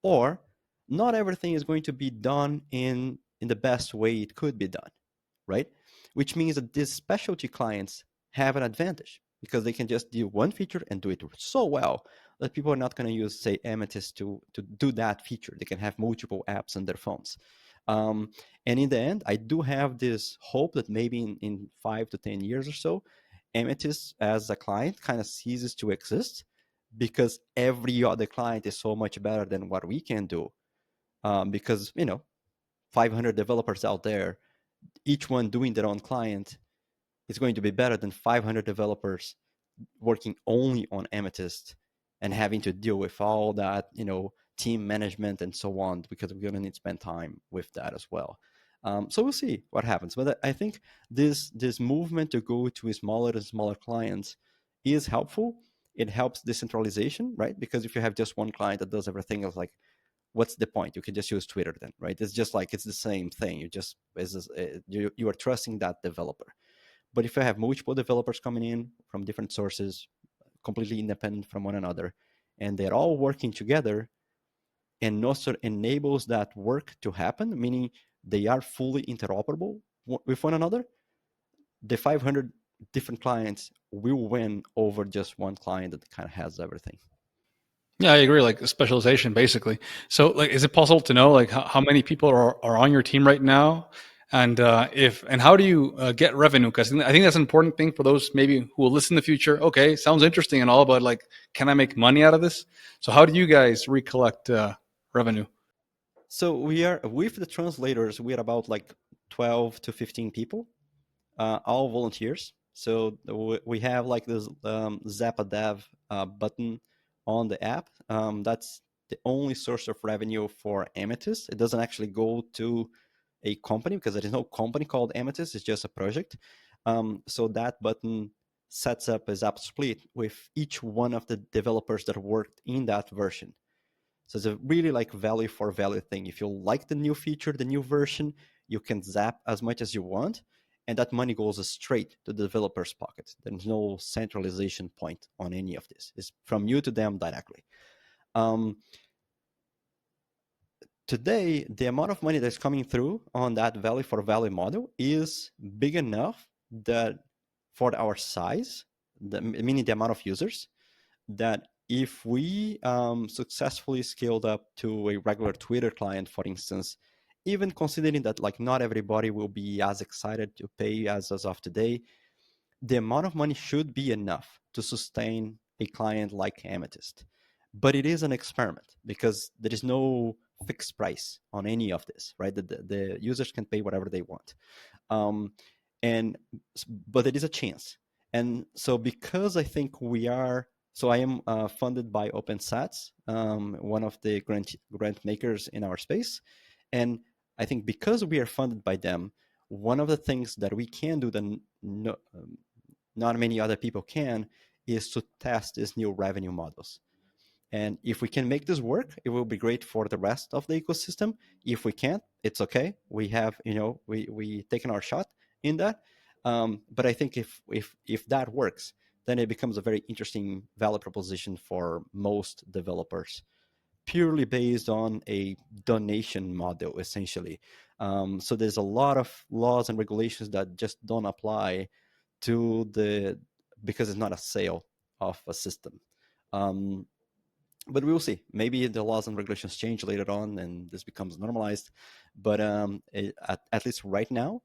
or not everything is going to be done in the best way it could be done, right? Which means that these specialty clients have an advantage because they can just do one feature and do it so well that people are not going to use, say, Amethyst to do that feature. They can have multiple apps on their phones. Um, and in the end, I do have this hope that maybe in 5 to 10 years or so, Amethyst as a client kind of ceases to exist because every other client is so much better than what we can do. Because 500 developers out there, each one doing their own client, is going to be better than 500 developers working only on Amethyst and having to deal with all that, team management and so on, because we're going to need to spend time with that as well. So we'll see what happens. But I think this movement to go to smaller and smaller clients is helpful. It helps decentralization, right? Because if you have just one client that does everything, it's like, what's the point? You can just use Twitter then, right? It's just like, it's the same thing. You are trusting that developer. But if I have multiple developers coming in from different sources, completely independent from one another, and they're all working together, and Nostr enables that work to happen, meaning they are fully interoperable with one another, the 500 different clients will win over just one client that kind of has everything. Yeah, I agree. Like specialization, basically. So, like, is it possible to know like how many people are on your team right now, and if and how do you get revenue? Because I think that's an important thing for those maybe who will listen in the future. Okay, sounds interesting and all, but like, can I make money out of this? So, how do you guys recollect revenue? So we are, with the translators, we are about like 12 to 15 people, all volunteers. So we have like this Zappa Dev button on the app. That's the only source of revenue for Amethyst. It doesn't actually go to a company because there is no company called Amethyst. It's just a project. So that button sets up a Zap split with each one of the developers that worked in that version. So it's a really like value for value thing. If you like the new feature, the new version, you can zap as much as you want, and that money goes straight to the developer's pocket. There's no centralization point on any of this. It's from you to them directly. Um, today, the amount of money that's coming through on that value for value model is big enough that for our size, meaning the amount of users, that if we successfully scaled up to a regular Twitter client, for instance, even considering that like not everybody will be as excited to pay as of today, the amount of money should be enough to sustain a client like Amethyst. But it is an experiment because there is no fixed price on any of this, right? The users can pay whatever they want. Um, and but it is a chance. And so because I think we are, so I am funded by OpenSats, one of the grant makers in our space. And I think because we are funded by them, one of the things that we can do that no, not many other people can is to test these new revenue models. And if we can make this work, it will be great for the rest of the ecosystem. If we can't, it's okay. We have, we taken our shot in that. But I think if that works, then it becomes a very interesting value proposition for most developers, purely based on a donation model, essentially. So there's a lot of laws and regulations that just don't apply to the because it's not a sale of a system. Um, but we will see. Maybe the laws and regulations change later on, and this becomes normalized. But at least right now,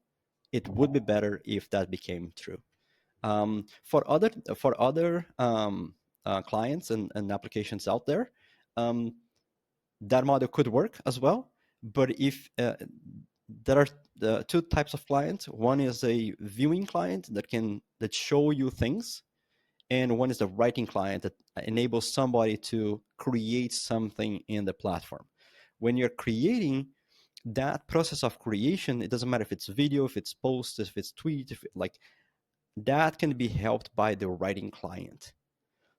it would be better if that became true. For other clients and applications out there, um, that model could work as well. But if there are two types of clients, one is a viewing client that show you things, and one is the writing client that enables somebody to create something in the platform. When you're creating, that process of creation, it doesn't matter if it's video, if it's post, if it's tweet, that can be helped by the writing client.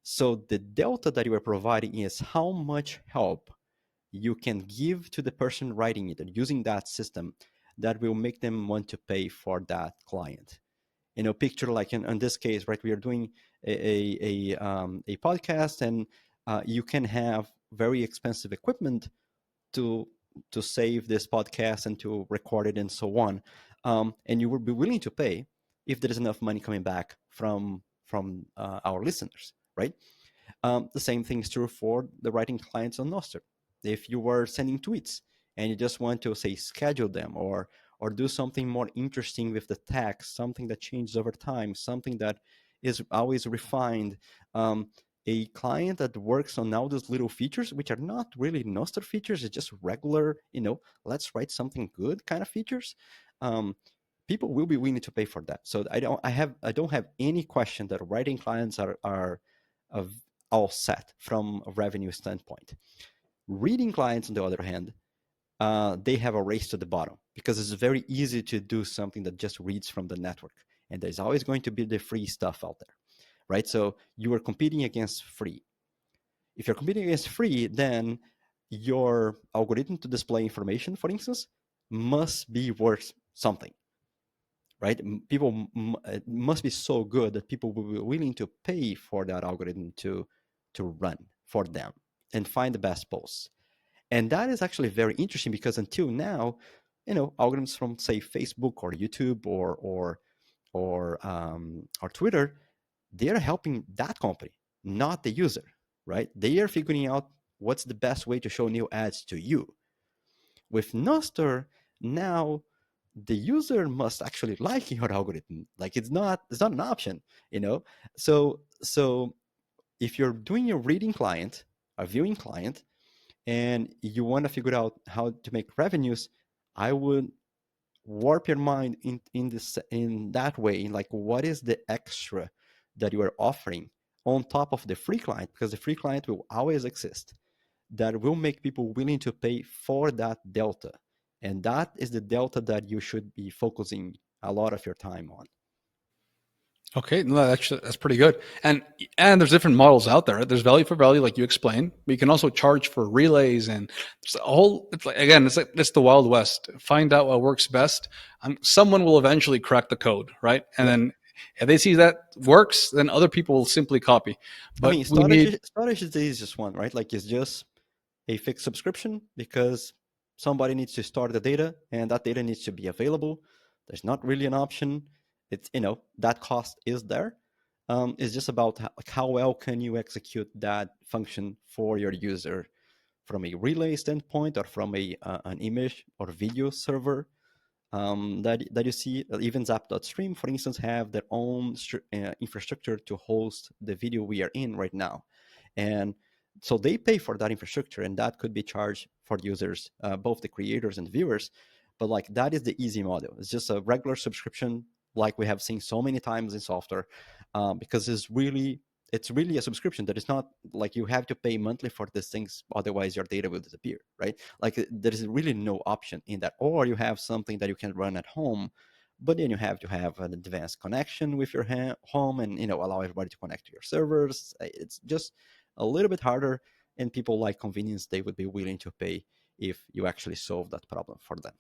So the delta that you are providing is how much help you can give to the person writing it and using that system that will make them want to pay for that client. Picture like in this case, right? We are doing a podcast, and you can have very expensive equipment to save this podcast and to record it and so on, and you will be willing to pay if there is enough money coming back from our listeners, right? The same thing is true for the writing clients on Nostr. If you were sending tweets and you just want to say schedule them or do something more interesting with the text, something that changes over time, something that is always refined. A client that works on all those little features, which are not really Nostr features, it's just regular, let's write something good kind of features. People will be willing to pay for that. So I don't have any question that writing clients are all set from a revenue standpoint. Reading clients, on the other hand, they have a race to the bottom because it's very easy to do something that just reads from the network. And there's always going to be the free stuff out there, right? So you are competing against free. If you're competing against free, then your algorithm to display information, for instance, must be worth something, right? People it must be so good that people will be willing to pay for that algorithm to run for them and find the best posts. And that is actually very interesting because until now, algorithms from say Facebook or YouTube or Twitter, they are helping that company, not the user, right? They are figuring out what's the best way to show new ads to you. With Nostr, now the user must actually like your algorithm. Like it's not an option, So if you're doing a reading client, a viewing client, and you want to figure out how to make revenues, I would warp your mind in that way. Like, what is the extra that you are offering on top of the free client? Because the free client will always exist. That will make people willing to pay for that delta, and that is the delta that you should be focusing a lot of your time on. Okay, no, that's pretty good. And there's different models out there. There's value for value, like you explained, but you can also charge for relays and there's a whole. It's like, again, it's the Wild West. Find out what works best. Someone will eventually crack the code, right? And then if they see that works, then other people will simply copy. I But mean, we need storage is the easiest one, right? Like it's just a fixed subscription because somebody needs to store the data, and that data needs to be available. There's not really an option. It's, that cost is there. It's just about how well can you execute that function for your user from a relay standpoint, or from an image or video server. That you see. Even Zap.stream, for instance, have their own infrastructure to host the video we are in right now. And so they pay for that infrastructure, and that could be charged for users, both the creators and viewers. But like, that is the easy model. It's just a regular subscription, like we have seen so many times in software, because it's really a subscription that is not like you have to pay monthly for these things, otherwise your data will disappear, right? Like, there is really no option in that. Or you have something that you can run at home, but then you have to have an advanced connection with your home, and allow everybody to connect to your servers. It's just a little bit harder, and people like convenience. They would be willing to pay if you actually solve that problem for them.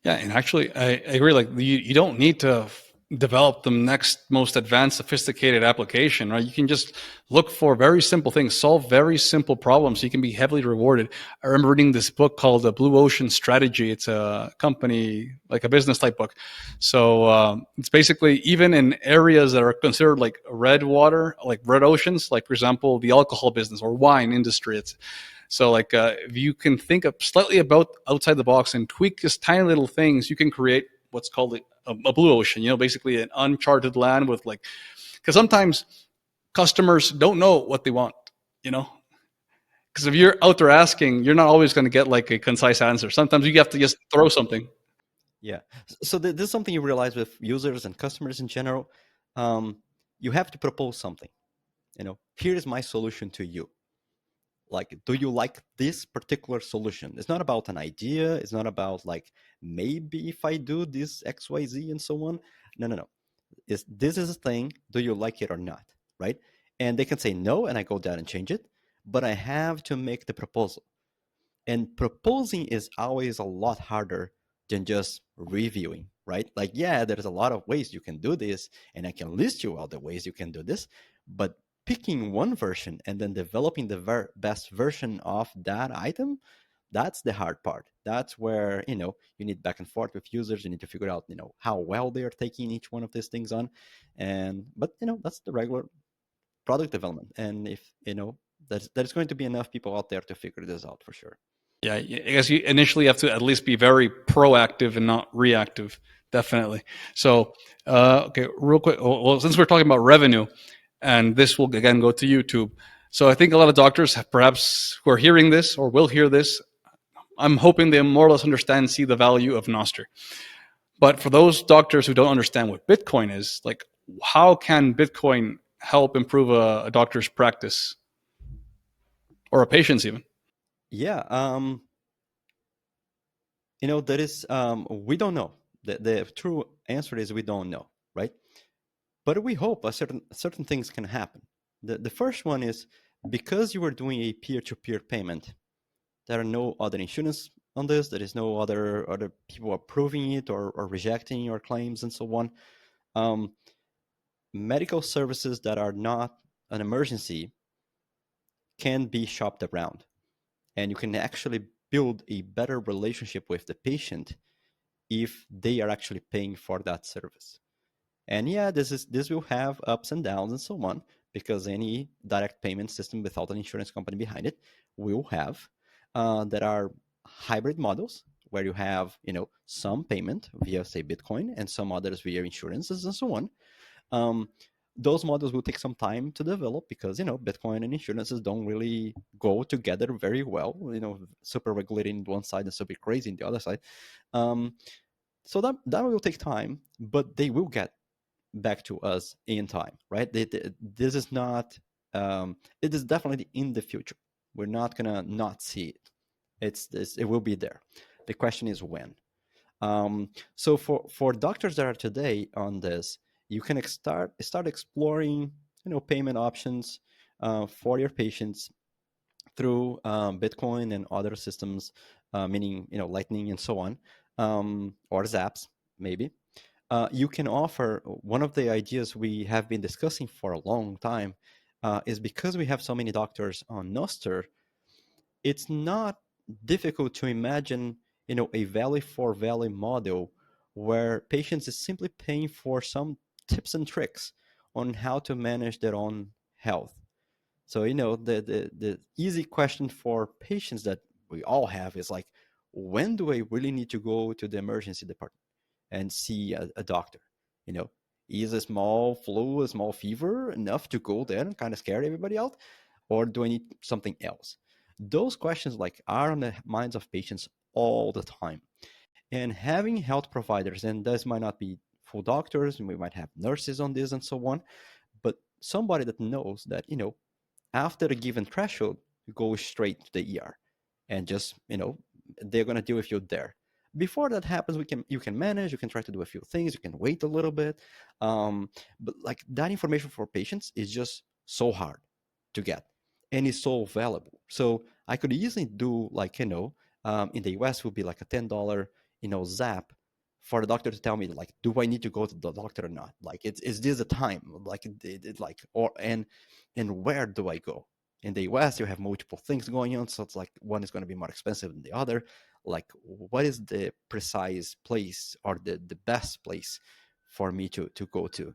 Yeah, and actually, I agree. Like, you don't need to develop the next most advanced, sophisticated application, right? You can just look for very simple things, solve very simple problems. So you can be heavily rewarded. I remember reading this book called The Blue Ocean Strategy. It's a company, like a business type book. So it's basically, even in areas that are considered like red water, like red oceans, like for example, the alcohol business or wine industry. So, like, if you can think of slightly about outside the box and tweak just tiny little things, you can create what's called a blue ocean. Basically an uncharted land with, like, because sometimes customers don't know what they want. You know, because if you're out there asking, you're not always going to get like a concise answer. Sometimes you have to just throw something. Yeah. So this is something you realize with users and customers in general. You have to propose something. Here is my solution to you. Like, do you like this particular solution? It's not about an idea. It's not about like, maybe if I do this XYZ and so on. No, no, no. This is a thing. Do you like it or not? Right? And they can say no, and I go down and change it. But I have to make the proposal. And proposing is always a lot harder than just reviewing, right? Like, yeah, there's a lot of ways you can do this, and I can list you all the ways you can do this, but picking one version and then developing the best version of that item, that's the hard part. That's where you need back and forth with users. You need to figure out how well they are taking each one of these things on. And but that's the regular product development. And if there's going to be enough people out there to figure this out for sure. Yeah, I guess you initially have to at least be very proactive and not reactive. Definitely. So, okay, real quick. Well, since we're talking about revenue, and this will again go to YouTube. So I think a lot of doctors have perhaps who are hearing this or will hear this. I'm hoping they more or less understand and see the value of Nostr. But for those doctors who don't understand what Bitcoin is, like, how can Bitcoin help improve a doctor's practice or a patient's even? Yeah, that is, we don't know. The true answer is we don't know, right? But we hope certain things can happen. The first one is, because you are doing a peer-to-peer payment, there are no other insurance on this. There is no other people approving it or rejecting your claims and so on. Medical services that are not an emergency can be shopped around, and you can actually build a better relationship with the patient if they are actually paying for that service. And yeah, this will have ups and downs and so on, because any direct payment system without an insurance company behind it will have. There are hybrid models where you have some payment via, say, Bitcoin, and some others via insurances and so on. Um, those models will take some time to develop, because Bitcoin and insurances don't really go together very well. Super regulating one side and super crazy in the other side. Um, so that will take time, but they will get back to us in time, right? This is not. It is definitely in the future. We're not gonna not see it. It will be there. The question is when. So for doctors that are today on this, you can start exploring payment options for your patients through Bitcoin and other systems, meaning Lightning and so on, or Zaps maybe. You can offer, one of the ideas we have been discussing for a long time is, because we have so many doctors on Nostr, it's not difficult to imagine a value for value model where patients is simply paying for some tips and tricks on how to manage their own health. So, the easy question for patients that we all have is like, when do I really need to go to the emergency department and see a doctor? You know, is a small flu, a small fever enough to go there and kind of scare everybody out? Or do I need something else? Those questions like are on the minds of patients all the time. And having health providers, and this might not be full doctors, and we might have nurses on this and so on, but somebody that knows that, after a given threshold, go straight to the ER and just, they're going to deal with you there. Before that happens, you can manage, you can try to do a few things, you can wait a little bit. But like that information for patients is just so hard to get and is so valuable. So I could easily do like, in the US would be like a $10, zap for the doctor to tell me like, do I need to go to the doctor or not? Like, is this the time? Like, like, or and where do I go? In the US, you have multiple things going on, so it's like one is going to be more expensive than the other. Like, what is the precise place or the best place for me to go to?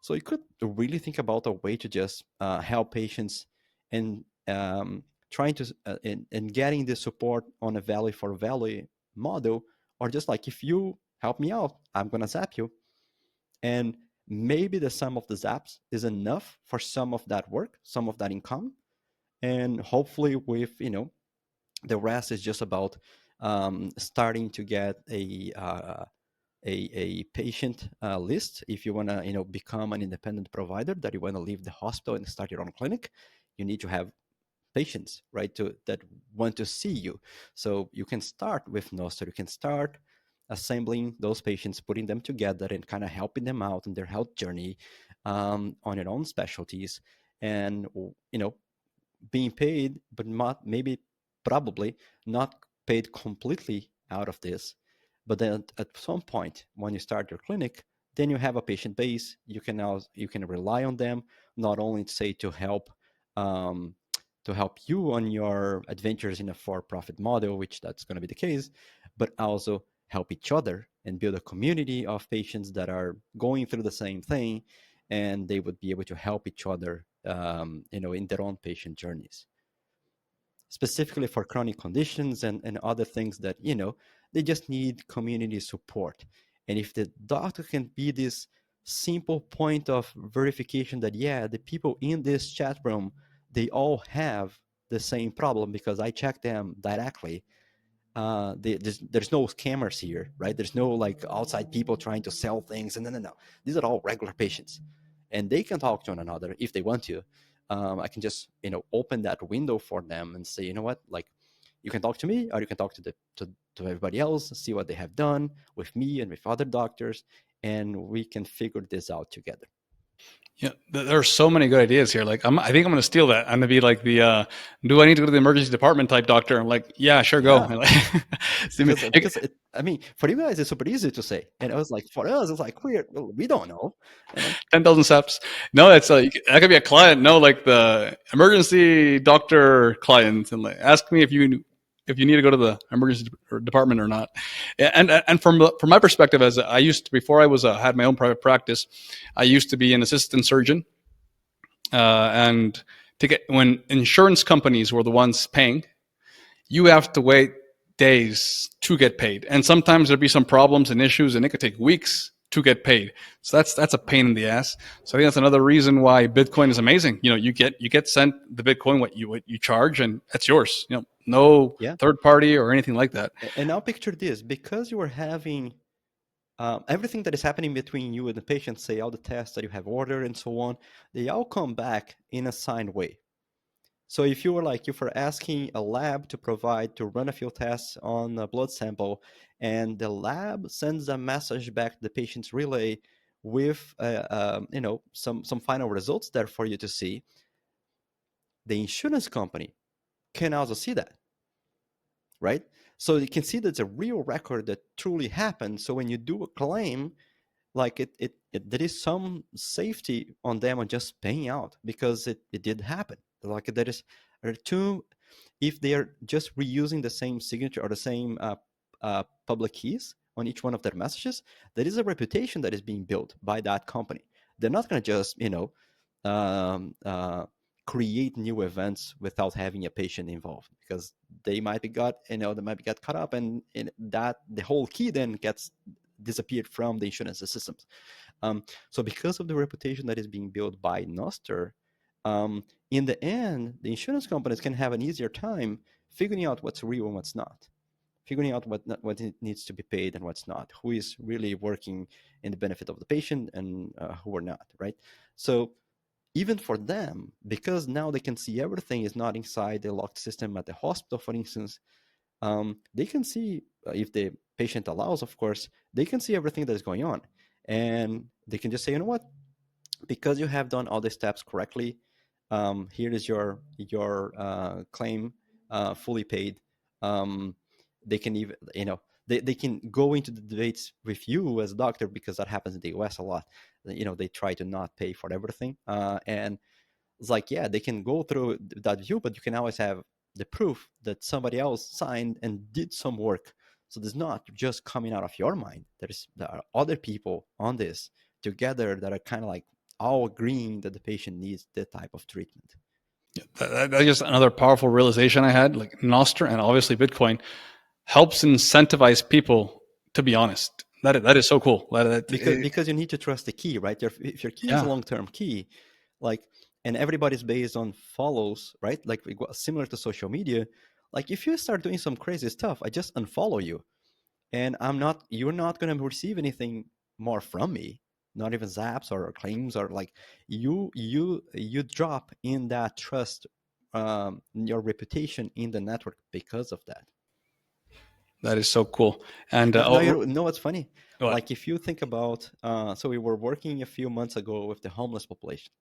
So you could really think about a way to just help patients and trying to and getting the support on a value for value model, or just like, if you help me out, I'm gonna zap you, and maybe the sum of the zaps is enough for some of that work, some of that income, and hopefully with the rest is just about starting to get a patient list. If you want to become an independent provider, that you want to leave the hospital and start your own clinic, you need to have patients, right, to that want to see you. So you can start with Nostr. You can start assembling those patients, putting them together, and kind of helping them out in their health journey on your own specialties, and being paid, but not maybe probably not paid completely out of this. But then at some point, when you start your clinic, then you have a patient base. You can rely on them, not only to say um, to help you on your adventures in a for-profit model, which that's going to be the case, but also help each other and build a community of patients that are going through the same thing, and they would be able to help each other, in their own patient journeys, specifically for chronic conditions and other things that they just need community support. And if the doctor can be this simple point of verification that, yeah, the people in this chat room, they all have the same problem because I checked them directly. There's no scammers here, right? There's no like outside people trying to sell things. And no. These are all regular patients, and they can talk to one another if they want to. I can just open that window for them and say, you know what, like, you can talk to me, or you can talk to everybody else, see what they have done with me and with other doctors, and we can figure this out together. Yeah, there are so many good ideas here. Like, I think I'm going to steal that. I'm going to be like the, do I need to go to the emergency department type doctor? I'm like, yeah, sure, go. Yeah, And like, because I mean, for you guys it's super easy to say, and I was like, for us it's like weird. Well, we don't know, 10,000 steps. No, it's like that could be a client. No, like the emergency doctor client, and like ask me if you need to go to the emergency department or not. And from my perspective, as I used to, before I was had my own private practice, I used to be an assistant surgeon, and to get when insurance companies were the ones paying, you have to wait days to get paid, and sometimes there'd be some problems and issues, and it could take weeks to get paid. So that's a pain in the ass. So I think that's another reason why Bitcoin is amazing. You get sent the Bitcoin what you charge, and that's yours. No yeah. third party or anything like that. And now picture this: because you are having everything that is happening between you and the patient, say all the tests that you have ordered and so on, they all come back in a signed way. So if you were asking a lab to provide to run a few tests on a blood sample, and the lab sends a message back to the patient's relay with some final results there for you to see, the insurance company can also see that, right? So you can see that's a real record that truly happened. So when you do a claim, like there is some safety on them on just paying out because it did happen. Like there are two, if they are just reusing the same signature or the same public keys on each one of their messages, there is a reputation that is being built by that company. They're not going to just, um, uh, create new events without having a patient involved, because they might be got caught up, and that the whole key then gets disappeared from the insurance systems. So because of the reputation that is being built by Nostr, in the end, the insurance companies can have an easier time figuring out what's real and what's not, figuring out what it needs to be paid and what's not, who is really working in the benefit of the patient and who are not, right? So even for them, because now they can see everything is not inside the locked system at the hospital, for instance, they can see, if the patient allows, of course, they can see everything that is going on. And they can just say, you know what, because you have done all the steps correctly, here is your claim, fully paid. Um, they can even, they can go into the debates with you as a doctor, because that happens in the US a lot. They try to not pay for everything. And it's like, yeah, they can go through that view, but you can always have the proof that somebody else signed and did some work. So there's not just coming out of your mind. There are other people on this together that are kind of like all agreeing that the patient needs that type of treatment. That's just another powerful realization I had. Like Nostr and obviously Bitcoin helps incentivize people to be honest. That is so cool. Because you need to trust the key, right? If your key is a Yeah, long-term key, like, and everybody's based on follows, right? Like similar to social media. Like if you start doing some crazy stuff, I just unfollow you, and you're not going to receive anything more from me, not even zaps or claims, or like you drop in that trust, your reputation in the network because of that. that is so cool. And Now you know what's funny, what? like if you think about, so we were working a few months ago with the homeless population,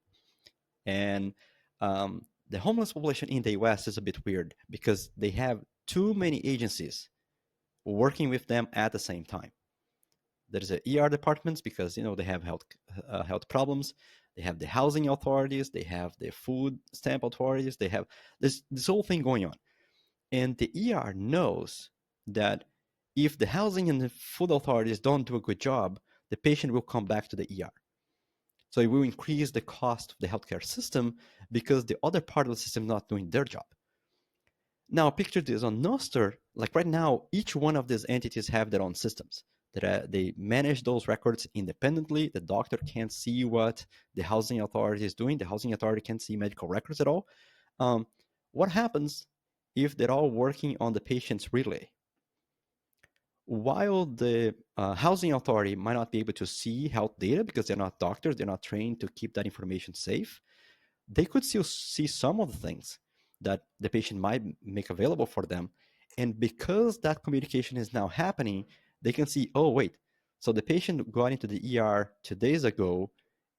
and the homeless population in the US is a bit weird because they have too many agencies working with them at the same time. There's a ER departments because they have health problems. They have the housing authorities. They have the food stamp authorities. They have this whole thing going on, and the ER knows that if the housing and the food authorities don't do a good job, the patient will come back to the ER. So it will increase the cost of the healthcare system because the other part of the system is not doing their job. Now, picture this on Nostr. Like right now, each one of these entities have their own systems that they manage those records independently. The doctor can't see what the housing authority is doing. The housing authority can't see medical records at all. Um, what happens if they're all working on the patient's relay? While the housing authority might not be able to see health data because they're not doctors, they're not trained to keep that information safe, they could still see some of the things that the patient might make available for them. And because that communication is now happening, they can see, oh, wait, so the patient got into the ER 2 days ago,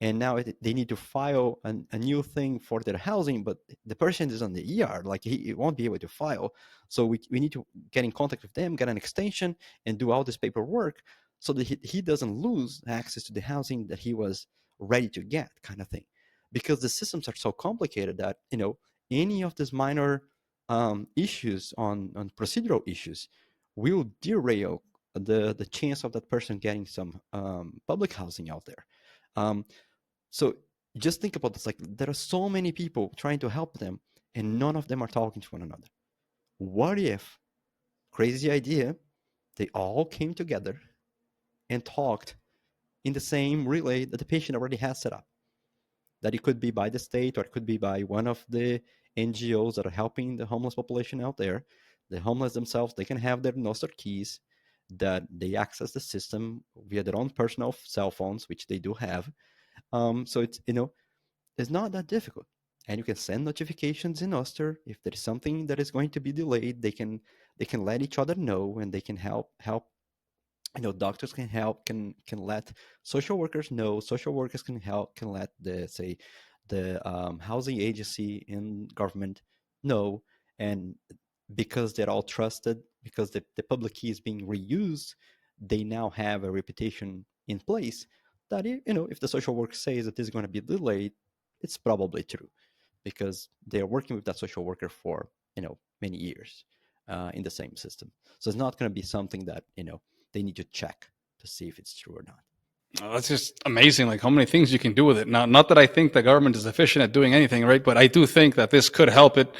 and now they need to file a new thing for their housing, but the person is on the ER, like he won't be able to file. So we need to get in contact with them, get an extension, and do all this paperwork so that he doesn't lose access to the housing that he was ready to get, kind of thing, because the systems are so complicated that any of these minor issues on procedural issues will derail the chance of that person getting some public housing out there. Um, so just think about this: like there are so many people trying to help them, and none of them are talking to one another. What if, crazy idea, they all came together and talked in the same relay that the patient already has set up? That it could be by the state or it could be by one of the NGOs that are helping the homeless population out there. The homeless themselves, they can have their Nostr keys that they access the system via their own personal cell phones, which they do have. So it's not that difficult. And you can send notifications in Nostr. If there is something that is going to be delayed, they can let each other know, and they can help. Doctors can help, can let social workers know. Social workers can help, can let the housing agency in government know. And because they're all trusted, because the public key is being reused, they now have a reputation in place that if the social worker says that this is going to be delayed, it's probably true, because they're working with that social worker for many years. in the same system. So it's not going to be something that they need to check to see if it's true or not. That's just amazing, like how many things you can do with it. Now, not that I think the government is efficient at doing anything, right? But I do think that this could help it,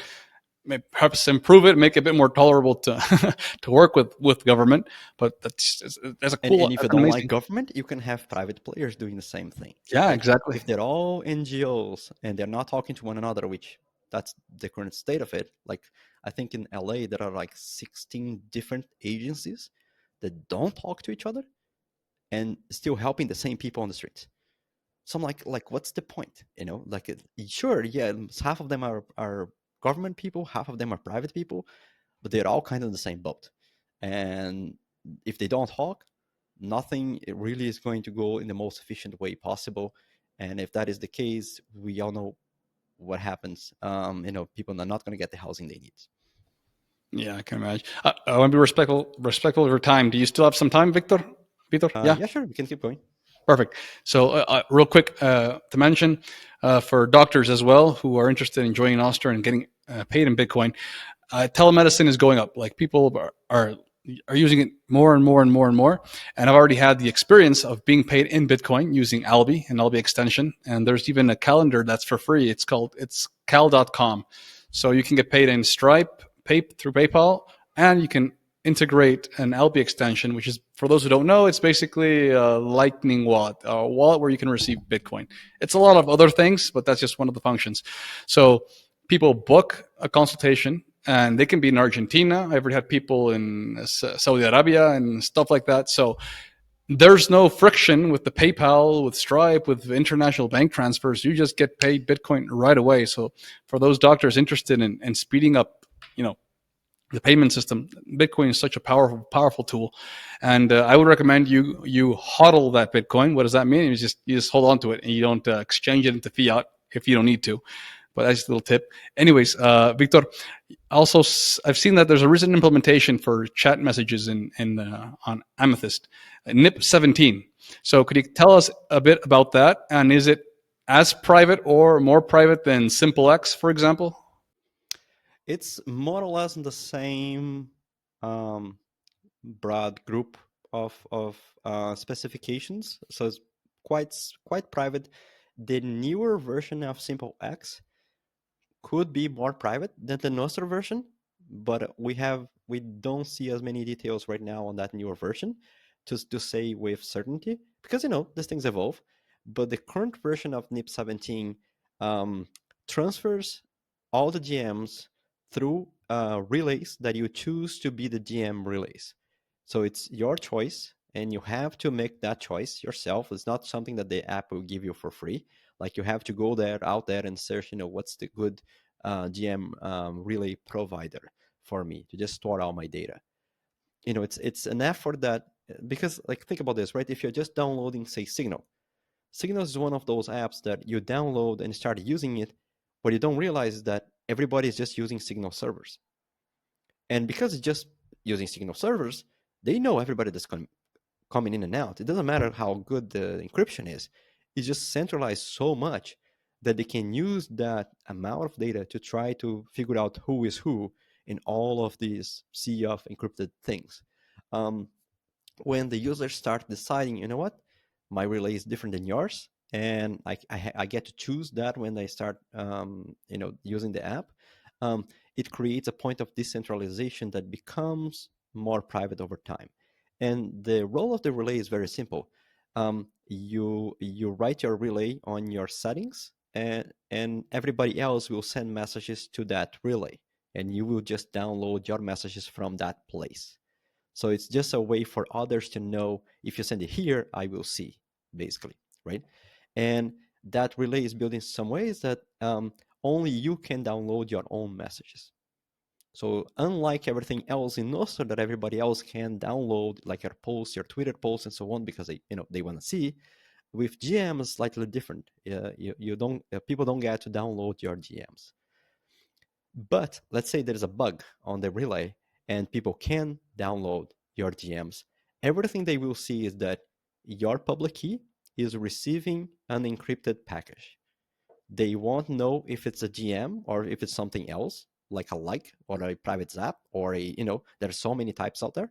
perhaps improve it, make it a bit more tolerable to to work with government. But that's a And cool, if you that's an don't like amazing. government, you can have private players doing the same thing. Yeah, Like exactly. if they're all NGOs and they're not talking to one another, which that's the current state of it. Like I think in LA there are like 16 different agencies that don't talk to each other and still helping the same people on the streets. So I'm like, what's the point? Like, sure, yeah, half of them are government people, half of them are private people, but they're all kind of in the same boat. And if they don't talk, nothing really is going to go in the most efficient way possible. And if that is the case, we all know what happens. People are not going to get the housing they need. Yeah, I can imagine. I want to be respectful of your time. Do you still have some time, Victor? Victor? Yeah. Yeah, sure, we can keep going. Perfect. So, real quick to mention for doctors as well who are interested in joining Nostr and getting paid in Bitcoin, telemedicine is going up. Like people are using it more and more and more and more. And I've already had the experience of being paid in Bitcoin using Albi and Albi extension. And there's even a calendar that's for free. It's cal.com. So you can get paid in Stripe, through PayPal, and you can integrate an Albi extension, which is, for those who don't know, it's basically a Lightning wallet, a wallet where you can receive Bitcoin. It's a lot of other things, but that's just one of the functions. So people book a consultation, and they can be in Argentina. I've already had people in Saudi Arabia and stuff like that. So there's no friction with the PayPal, with Stripe, with international bank transfers. You just get paid Bitcoin right away. So for those doctors interested in speeding up, the payment system, Bitcoin is such a powerful tool, and I would recommend you hodl that Bitcoin. What does that mean? You just hold on to it and you don't exchange it into fiat if you don't need to. But that's just a little tip. Anyways, Victor, also I've seen that there's a recent implementation for chat messages in on Amethyst, NIP 17. So could you tell us a bit about that? And is it as private or more private than SimpleX, for example? It's more or less in the same um, broad group of specifications, so it's quite private. The newer version of Simple X could be more private than the Nostr version, but we don't see as many details right now on that newer version to say with certainty, because these things evolve. But the current version of NIP 17 um, transfers all the GMs through relays that you choose to be the GM relays. So it's your choice, and you have to make that choice yourself. It's not something that the app will give you for free. Like you have to go out there and search, what's the good GM relay provider for me to just store all my data. It's an effort that, because like think about this, right? If you're just downloading, say, Signal is one of those apps that you download and start using it, but you don't realize that everybody is just using Signal servers. And because it's just using Signal servers, they know everybody that's coming in and out. It doesn't matter how good the encryption is. It's just centralized so much that they can use that amount of data to try to figure out who is who in all of these sea of encrypted things. Um, when the users start deciding, what, my relay is different than yours, and I get to choose that when they start, using the app, um, it creates a point of decentralization that becomes more private over time. And the role of the relay is very simple. You write your relay on your settings, and everybody else will send messages to that relay, and you will just download your messages from that place. So it's just a way for others to know, if you send it here, I will see, basically, right? And that relay is built in some ways that only you can download your own messages. So unlike everything else in Nostr that everybody else can download, like your posts, your Twitter posts, and so on, because they want to see, with GM is slightly different. You don't people don't get to download your GMs. But let's say there's a bug on the relay and people can download your GMs. Everything they will see is that your public key is receiving an encrypted package. They won't know if it's a GM or if it's something else, like a like or a private zap or there's so many types out there.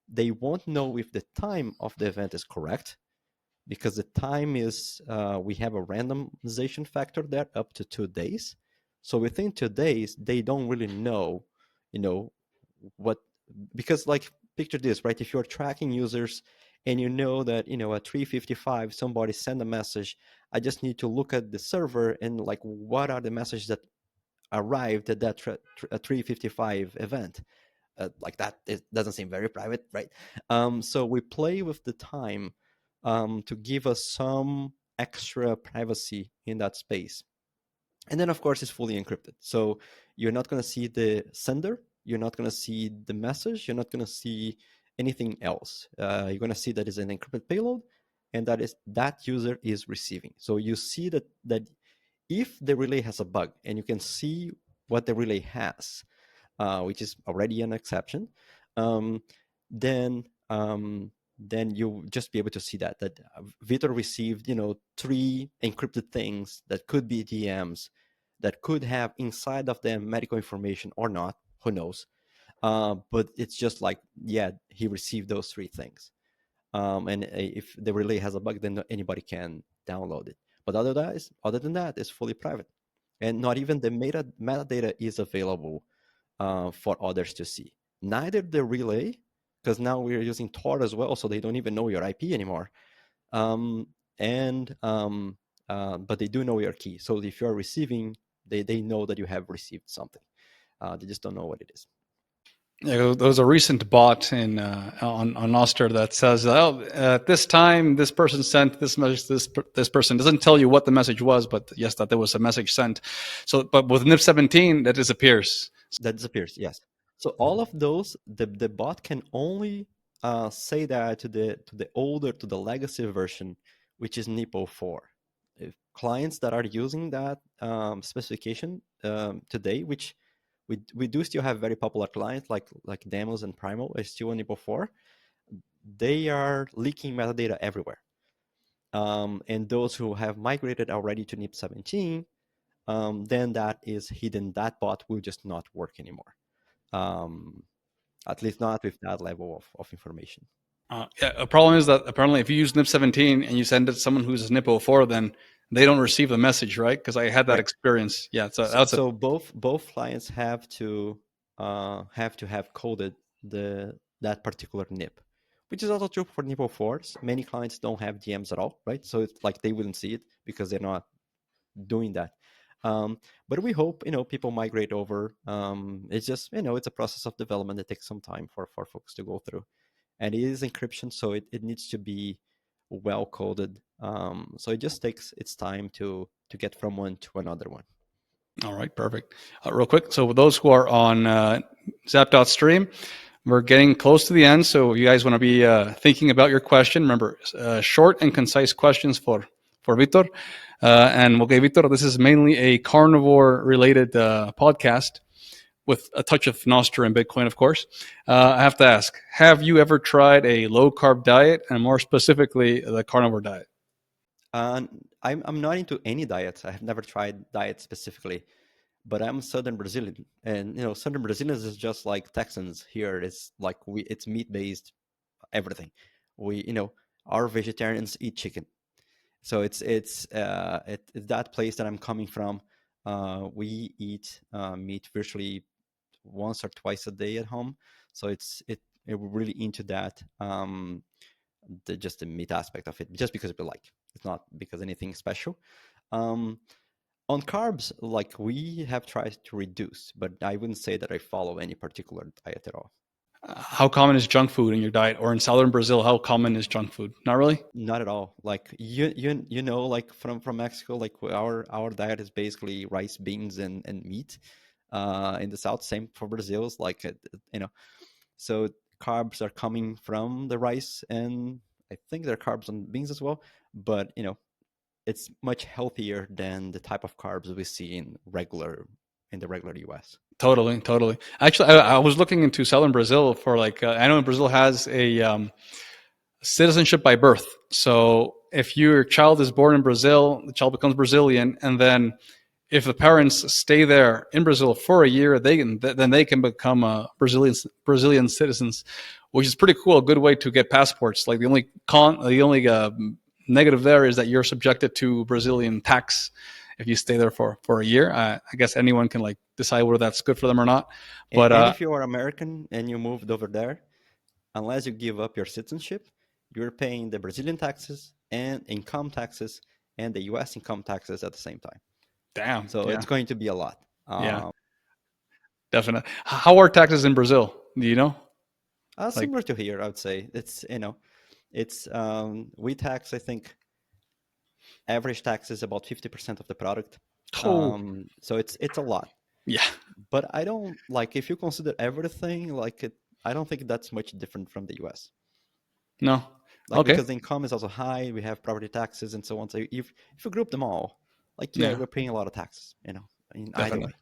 They won't know if the time of the event is correct, because the time is we have a randomization factor there up to 2 days. So within 2 days, they don't really know, you know, what, because like picture this, right? If you're tracking users and you know that at 3:55 somebody sent a message, I just need to look at the server and like what are the messages that arrived at that 3:55 event. Like that, it doesn't seem very private, right? So we play with the time to give us some extra privacy in that space. And then, of course, it's fully encrypted. So you're not going to see the sender, you're not going to see the message, you're not going to see anything else. You're going to see that it's an encrypted payload, and that user is receiving. So you see that if the relay has a bug, and you can see what the relay has, which is already an exception, um, then then you just be able to see that Vitor received 3 encrypted things that could be DMs, that could have inside of them medical information or not, who knows. But it's just like, yeah, he received those 3 things. And if the relay has a bug, then anybody can download it. But other than that, it's fully private, and not even the metadata is available for others to see. Neither the relay, because now we're using Tor as well, so they don't even know your IP anymore. Um, and But they do know your key. So if you're receiving, they know that you have received something. They just don't know what it is. Yeah, there was a recent bot on Nostr that says, "Oh, at this time, this person sent this message. This person doesn't tell you what the message was, but yes, that there was a message sent." So, but with NIP 17, that disappears. That disappears, yes. So all of those, the bot can only say that to the legacy version, which is NIPO 4. If clients that are using that specification today, which we do still have very popular clients like Demos and Primal, is still on NIPO 4. They are leaking metadata everywhere. And those who have migrated already to NIP 17, then that is hidden. That bot will just not work anymore. Um, at least not with that level of information. Yeah, a problem is that apparently, if you use NIP 17 and you send it to someone who's NIP 04, then they don't receive the message, right? Because I had that Right. experience. Yeah, so So, that's a so both clients have coded that particular NIP, which is also true for NIP 04s. Many clients don't have DMs at all, right? So it's like they wouldn't see it because they're not doing that. But we hope people migrate over. It's just it's a process of development that takes some time for folks to go through, and it is encryption, so it needs to be well coded. So it just takes its time to get from one to another one. All right, perfect. Real quick, so with those who are on Zap.stream, we're getting close to the end. So if you guys want to be thinking about your question, remember, short and concise questions for Vitor. And okay, Vitor, this is mainly a carnivore-related podcast with a touch of Nostr and Bitcoin, of course. I have to ask, have you ever tried a low-carb diet, and more specifically, the carnivore diet? I'm not into any diets. I have never tried diets specifically, but I'm Southern Brazilian, and Southern Brazilians is just like Texans here. It's like it's meat based everything. We our vegetarians eat chicken, so it's that place that I'm coming from. We eat meat virtually once or twice a day at home, so we're really into that. Just the meat aspect of it, just because we like. It's not because anything special. Um, on carbs, like we have tried to reduce, but I wouldn't say that I follow any particular diet at all. How common is junk food in your diet? Or in southern Brazil, how common is junk food? Not really? Not at all. Like like from Mexico, like our diet is basically rice, beans, and meat. In the south, same for Brazil. It's like so carbs are coming from the rice, and I think there are carbs on beans as well. But it's much healthier than the type of carbs we see in the regular US. Totally, totally. Actually, I was looking into southern Brazil for like, I know Brazil has a citizenship by birth. So if your child is born in Brazil, the child becomes Brazilian, and then if the parents stay there in Brazil for a year, then they can become Brazilian citizens, which is pretty cool. A good way to get passports. Like the only negative there is that you're subjected to Brazilian tax if you stay there for a year. I guess anyone can like decide whether that's good for them or not. But And if you are American and you moved over there, unless you give up your citizenship, you're paying the Brazilian taxes and income taxes and the US income taxes at the same time. damn, So yeah, it's going to be a lot. yeah, definitely. How are taxes in Brazil? Do you know? Like, Similar to here, I would say. It's we tax, I think, average tax is about 50% of the product. oh, So it's a lot. yeah, But I don't like if you consider everything like it. I don't think that's much different from the US. no, Like okay, because the income is also high, we have property taxes and so on. So if you group them all, like yeah, yeah, we're paying a lot of taxes. In either definitely. way,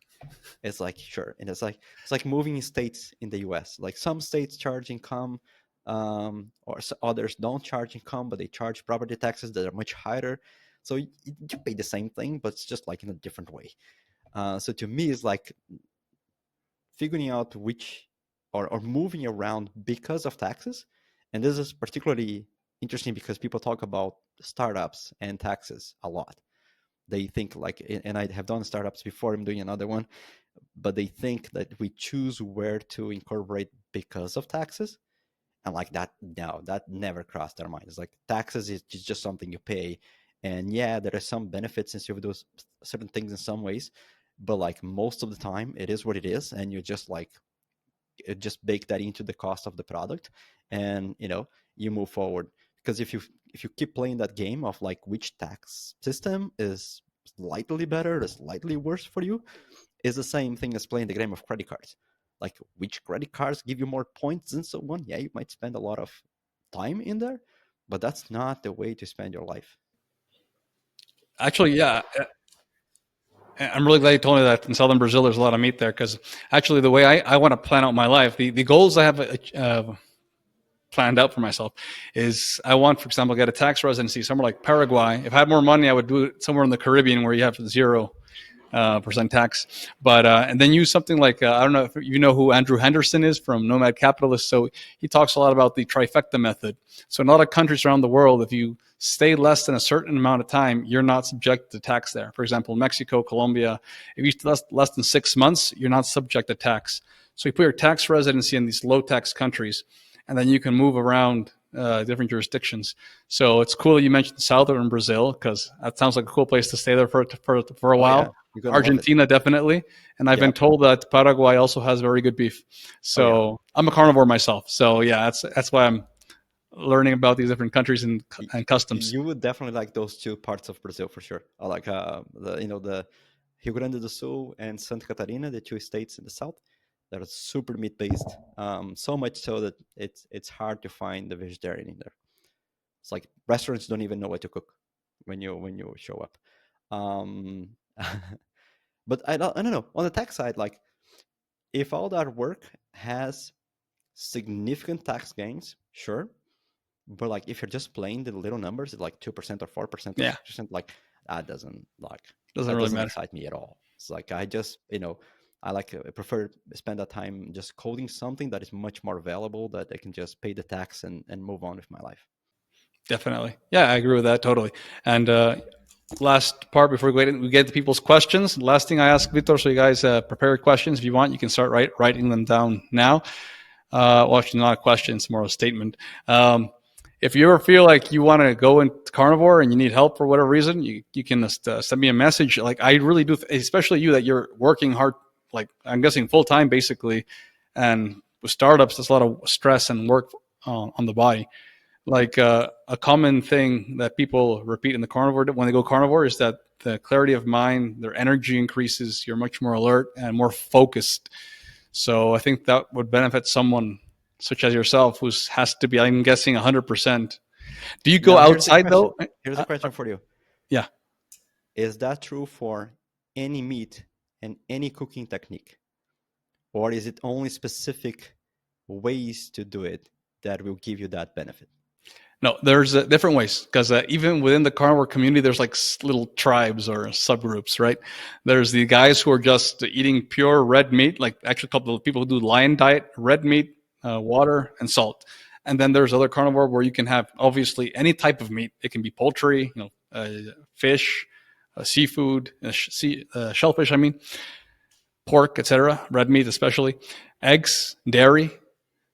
it's like sure, and it's like moving in states in the US. Like some states charge income, others don't charge income, but they charge property taxes that are much higher. So you pay the same thing, but it's just like in a different way. So to me, it's like figuring out which or moving around because of taxes. And this is particularly interesting because people talk about startups and taxes a lot. They think like, and I have done startups before, I'm doing another one, but they think that we choose where to incorporate because of taxes. And like that, no, that never crossed their mind. It's like taxes is just something you pay. And yeah, there are some benefits since you do certain things in some ways, but like most of the time it is what it is. And you just like just bake that into the cost of the product, and you move forward. Because if you keep playing that game of like which tax system is slightly better or slightly worse for you, is the same thing as playing the game of credit cards. Like which credit cards give you more points and so on. Yeah, you might spend a lot of time in there, but that's not the way to spend your life. Actually, yeah, I'm really glad you told me that in southern Brazil there's a lot of meat there because actually the way I want to plan out my life, the goals I have planned out for myself is I want, for example, get a tax residency somewhere like Paraguay. If I had more money, I would do it somewhere in the Caribbean where you have 0% tax. But and then use something like I don't know if you know who Andrew Henderson is from Nomad Capitalist. So he talks a lot about the trifecta method. So in a lot of countries around the world, if you stay less than a certain amount of time, you're not subject to tax there. For example, Mexico, Colombia, if you stay less than 6 months, you're not subject to tax. So you put your tax residency in these low tax countries, and then you can move around different jurisdictions. So it's cool that you mentioned southern Brazil because that sounds like a cool place to stay there for a Oh yeah, while. you're gonna love it. Argentina, definitely. And I've been Yep. told that Paraguay also has very good beef. Oh yeah. So I'm a carnivore myself. So yeah, that's why I'm learning about these different countries and customs. You would definitely like those two parts of Brazil for sure. I like the Rio Grande do Sul and Santa Catarina, the two states in the south that are super meat based. So much so that it's hard to find the vegetarian in there. It's like restaurants don't even know what to cook when you show up. Um, but I don't know, on the tech side, like if all that work has significant tax gains, sure. But like if you're just playing the little numbers, like 2% or 4% or Yeah, 6%, like that doesn't like doesn't that really doesn't matter. excite me at all. It's like I just I prefer spend that time just coding something that is much more valuable that I can just pay the tax and move on with my life. Definitely. Yeah, I agree with that totally. And last part before we get to people's questions. Last thing I ask Vitor, so you guys prepare your questions. If you want, you can start writing them down now. Well, actually, not a question; it's more a statement. If you ever feel like you want to go into carnivore and you need help for whatever reason, you can just send me a message. Like I really do, especially you that you're working hard. Like I'm guessing full time basically, and with startups, there's a lot of stress and work on the body. Like a common thing that people repeat in the carnivore when they go carnivore is that the clarity of mind, their energy increases. You're much more alert and more focused. So I think that would benefit someone such as yourself, who has to be, I'm guessing, 100%. Do you go Now here's the outside question. though? Here's a question for you. Yeah, Is that true for any meat and any cooking technique? Or is it only specific ways to do it that will give you that benefit? No, there's different ways because even within the carnivore community, there's like little tribes or subgroups, right? There's the guys who are just eating pure red meat, like actually a couple of people who do lion diet, red meat, water, and salt. And then there's other carnivore where you can have obviously any type of meat. It can be poultry, fish, seafood, shellfish. I mean, pork, etc. Red meat, especially eggs, dairy.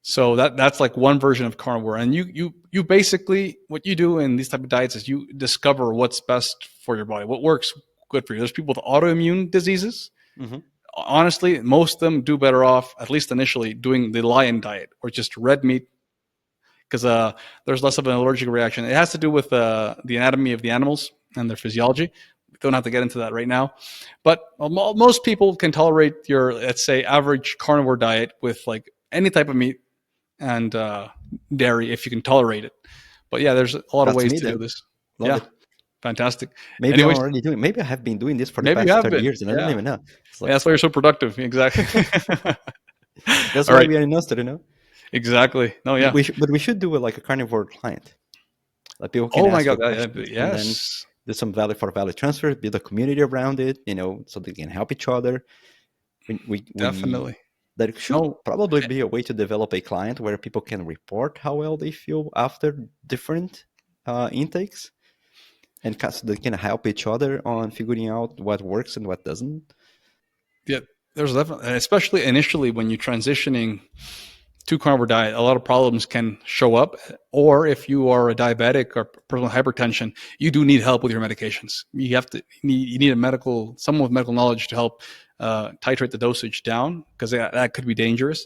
So that's like one version of carnivore. And you basically what you do in these type of diets is you discover what's best for your body, what works good for you. There's people with autoimmune diseases. Hmm. Honestly, most of them do better off, at least initially, doing the lion diet or just red meat because there's less of an allergic reaction. It has to do with the anatomy of the animals and their physiology. We don't have to get into that right now, but most people can tolerate your, let's say, average carnivore diet with like any type of meat and dairy if you can tolerate it. But yeah, there's a lot of That's ways me to do then. this. Love Yeah, it. fantastic. Maybe I'm Anyways, already doing. Maybe I have been doing this for the maybe you past have 30 been. years, and I don't Yeah, even know. It's yeah, like that's why you're so productive. Exactly. that's All why right. we are in Nostr, you know. Exactly. No, yeah. But we should do it like a carnivore client. Like people can Oh my ask you God. questions, and then Yes, do some value for value transfer, build a community around it, so they can help each other. We definitely. There should No, probably be a way to develop a client where people can report how well they feel after different intakes, and so they can help each other on figuring out what works and what doesn't. yeah, there's definitely, especially initially when you're transitioning to carnivore diet, a lot of problems can show up. Or if you are a diabetic or personal hypertension, you do need help with your medications. You need a someone with medical knowledge to help titrate the dosage down because that could be dangerous.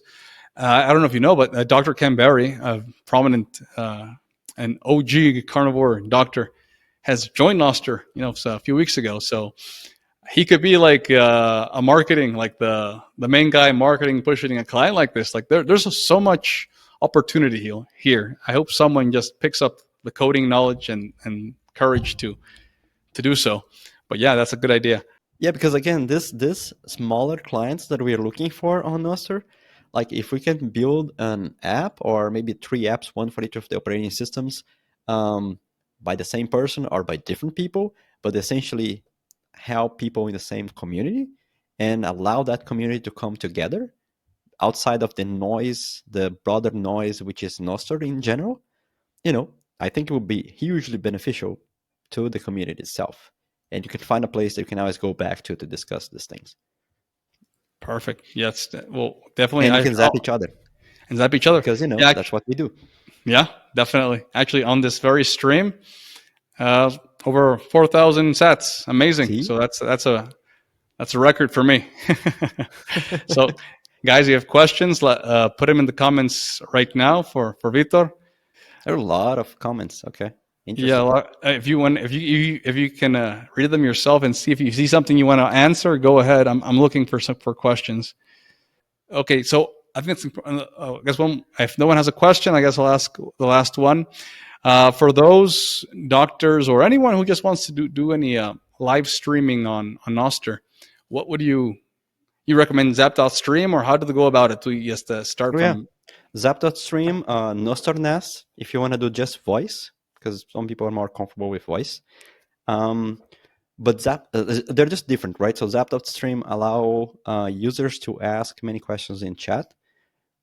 I don't know if you know, but Dr. Ken Berry, a prominent and OG carnivore doctor, has joined Nostr, so a few weeks ago. So he could be like a marketing, like the main guy marketing, pushing a client like this. Like there's so much opportunity here. I hope someone just picks up the coding knowledge and courage to do so. But yeah, that's a good idea. Yeah, because again, this smaller clients that we are looking for on Nostr, like if we can build an app or maybe three apps, one for each of the operating systems, um, by the same person or by different people, but essentially help people in the same community and allow that community to come together outside of the noise, the broader noise, which is Nostr in general, you know, I think it would be hugely beneficial to the community itself. And you can find a place that you can always go back to discuss these things. Perfect. Yes. Well, definitely. And you can zap each other And zap each other. because, Yeah. that's what we do. Yeah. Definitely. Actually, on this very stream, uh, over 4,000 sats. Amazing. See? So that's a record for me. So, guys, you have questions? Put them in the comments right now for Vitor. There are a lot of comments. Okay. Yeah, Interesting. if you want, if you can read them yourself and see if you see something you want to answer, go ahead. I'm looking for questions. Okay, so I think it's. I guess if no one has a question, I guess I'll ask the last one. For those doctors or anyone who just wants to do any live streaming on Nostr, what would you recommend? Zap.stream, or how do they go about it? Do you just start Oh, yeah. from? Zap.stream, Nostr if you want to do just voice, because some people are more comfortable with voice. Um, but they're just different, right? So Zap.stream allow users to ask many questions in chat.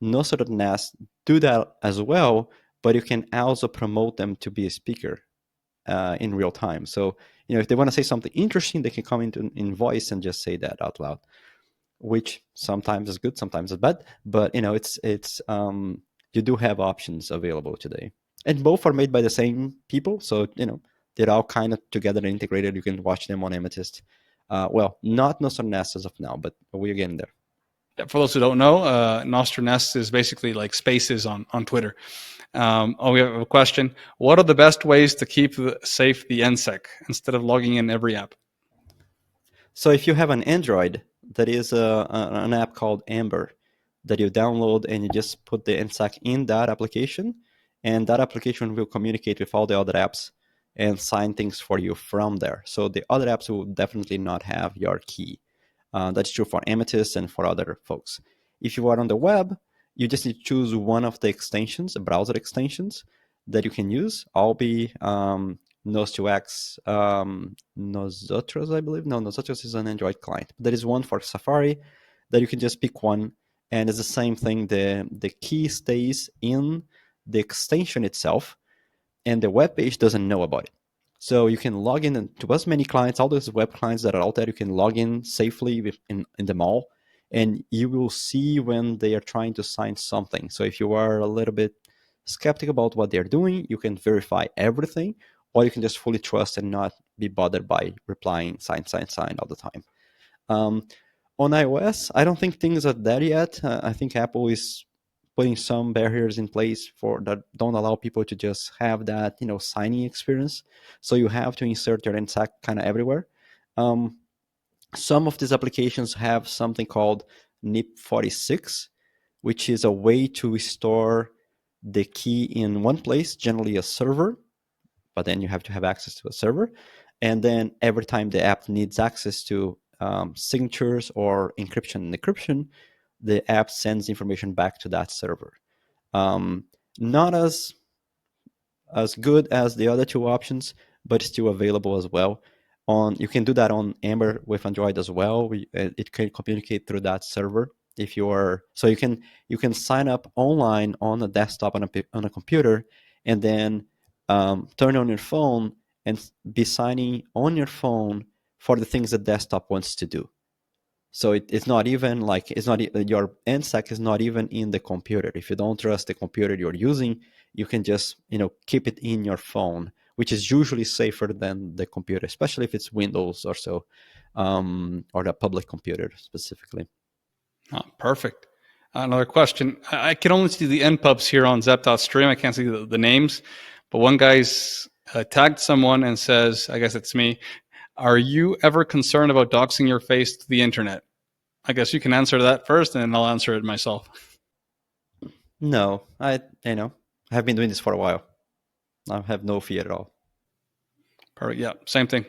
Nostr.nest do that as well, but you can also promote them to be a speaker in real time. So, if they want to say something interesting, they can come in voice and just say that out loud, which sometimes is good, sometimes is bad. But it's you do have options available today, and both are made by the same people. So they're all kind of together and integrated. You can watch them on Amethyst. Well, not Nostr Nest as of now, but we're getting there. For those who don't know, Nostr Nest is basically like Spaces on Twitter. We have a question. What are the best ways to keep safe the NSEC instead of logging in every app? So if you have an Android, that is an app called Amber that you download, and you just put the NSAC in that application, and that application will communicate with all the other apps and sign things for you from there. So the other apps will definitely not have your key. That's true for Amethyst and for other folks. If you are on the web, you just need to choose one of the extensions, the browser extensions, that you can use. I'll be Nostr, Nosotros, I believe. No, Nosotros is an Android client. There is one for Safari that you can just pick one, and it's the same thing. The key stays in the extension itself, and the web page doesn't know about it. So you can log in to as many clients, all those web clients that are out there, you can log in safely in them all, and you will see when they are trying to sign something. So if you are a little bit skeptical about what they're doing, you can verify everything, or you can just fully trust and not be bothered by replying sign all the time. On iOS, I don't think things are there yet. I think Apple is putting some barriers in place for that don't allow people to just have that signing experience. So you have to insert your NSAC kind of everywhere. Some of these applications have something called NIP46, which is a way to store the key in one place, generally a server, but then you have to have access to a server. And then every time the app needs access to signatures or encryption and decryption, the app sends information back to that server. Not as good as the other two options, but still available as well. You can do that on Amber with Android as well. It can communicate through that server. So you can sign up online on a desktop on a computer, and then turn on your phone and be signing on your phone for the things the desktop wants to do. So it's not even like your NSAC is not even in the computer. If you don't trust the computer you're using, you can just keep it in your phone, which is usually safer than the computer, especially if it's Windows or so, or the public computer specifically. Oh, perfect. Another question. I can only see the npubs here on Zep.stream. I can't see the names, but one guy's tagged someone and says, I guess it's me, are you ever concerned about doxing your face to the internet? I guess you can answer that first, and then I'll answer it myself. No, I have been doing this for a while. I have no fear at all. Perfect. Yeah, same thing.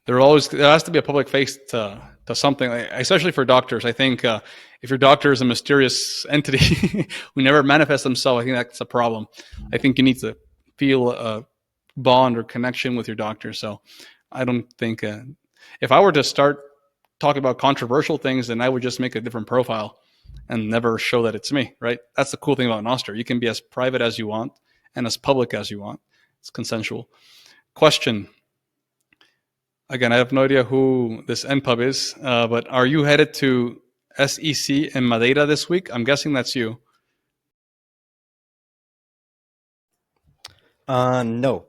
There has to be a public face to something, especially for doctors. I think if your doctor is a mysterious entity who never manifests themselves, I think that's a problem. I think you need to feel a bond or connection with your doctor. So I don't think if I were to start talking about controversial things, then I would just make a different profile and never show that it's me, right? That's the cool thing about Nostr. You can be as private as you want and as public as you want. It's consensual. Question. Again, I have no idea who this npub is, but are you headed to SEC in Madeira this week? I'm guessing that's you. No,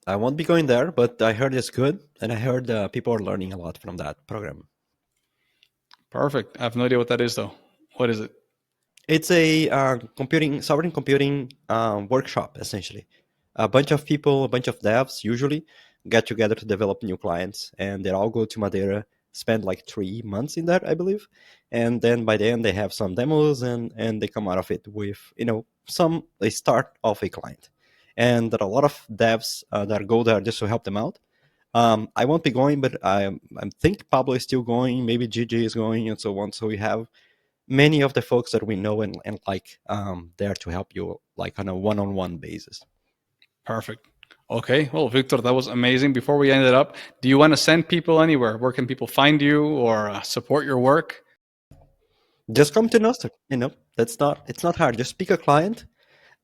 I won't be going there, but I heard it's good, and I heard people are learning a lot from that program. Perfect. I have no idea what that is, though. What is it? It's a sovereign computing workshop, essentially. A bunch of people, a bunch of devs usually get together to develop new clients, and they all go to Madeira, spend like 3 months in there, I believe. And then by the end, they have some demos, and they come out of it with, a start of a client. And there are a lot of devs that go there just to help them out. I won't be going, but I think Pablo is still going. Maybe Gigi is going, and so on. So we have many of the folks that we know and like there to help you, like on a one-on-one basis. Perfect. Okay. Well, Victor, that was amazing. Before we end it up, do you want to send people anywhere? Where can people find you or support your work? Just come to Nostr. It's not hard. Just pick a client.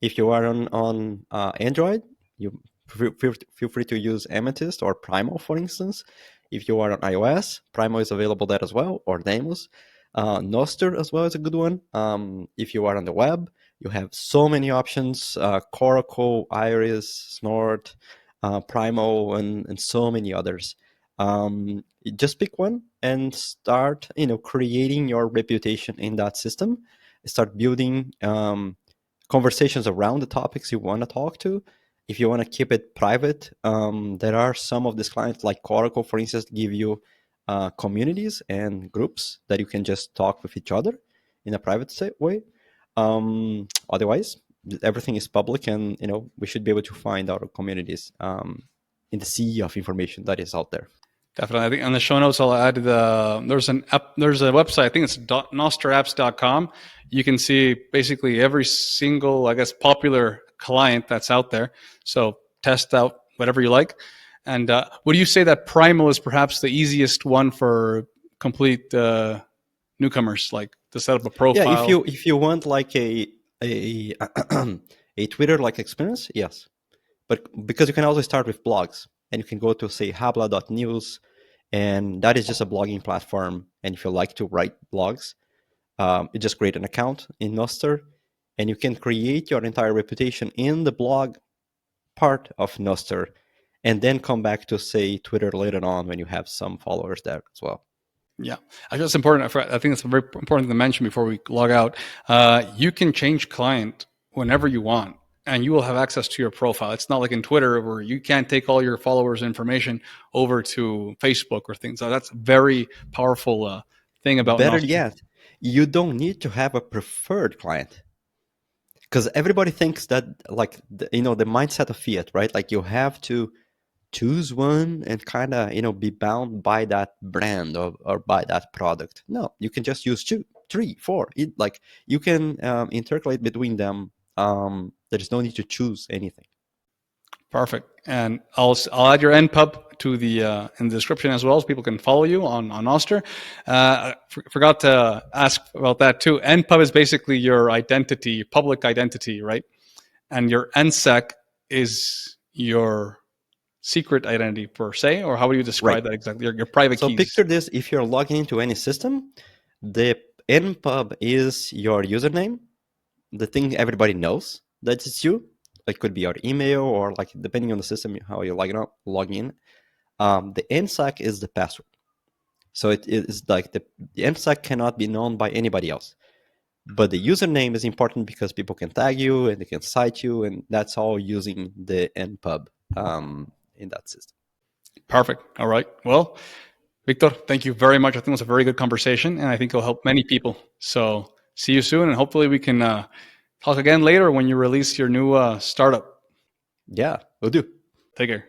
If you are on Android, you feel free to use Amethyst or Primal, for instance. If you are on iOS, Primal is available there as well, or Demos. Nostr as well is a good one. If you are on the web, you have so many options: Coracle, Iris, Snort, Primal, and so many others. Just pick one and start, creating your reputation in that system. Start building conversations around the topics you want to talk to. If you want to keep it private, there are some of these clients, like Coracle, for instance, give you communities and groups that you can just talk with each other in a private way. Otherwise, everything is public, and we should be able to find our communities in the sea of information that is out there. Definitely. I think on the show notes, I'll add there's a website. I think it's nostrapps.com. You can see basically every single, I guess, popular client that's out there. So test out whatever you like. And would you say that Primal is perhaps the easiest one for complete newcomers, like to set up a Yeah, profile? if you want like a a Twitter like experience, yes. But because you can also start with blogs, and you can go to say habla.news, and that is just a blogging platform. And if you like to write blogs, you just create an account in Nostr, and you can create your entire reputation in the blog part of Nostr, and then come back to say Twitter later on when you have some followers there as well. Yeah, I think it's important. I think it's very important to mention before we log out. You can change client whenever you want, and you will have access to your profile. It's not like in Twitter where you can't take all your followers' information over to Facebook or things. So that's a very powerful thing about Better Nostr. yet, you don't need to have a preferred client, because everybody thinks that like the mindset of fiat, right? Like you have to choose one and kind of be bound by that brand or by that product. No, you can just use two, three, four. Like you can intercalate between them. There is no need to choose anything. Perfect. And I'll add your NPub to the in the description as well, so people can follow you on Nostr. Forgot to ask about that too. NPub is basically your identity, public identity, right? And your NSEC is your secret identity per se, or how would you Right. describe that exactly? Your private So keys. picture this: if you're logging into any system, the npub is your username, the thing everybody knows that it's you. It could be your email, or like depending on the system how you log in. The NSEC is the password. So it is like the NSEC cannot be known by anybody else. But the username is important because people can tag you and they can cite you, and that's all using the npub in that system. Perfect. All right. Well, Victor, thank you very much. I think it was a very good conversation, and I think it'll help many people. So see you soon, and hopefully we can talk again later when you release your new startup. Yeah, we'll do. Take care.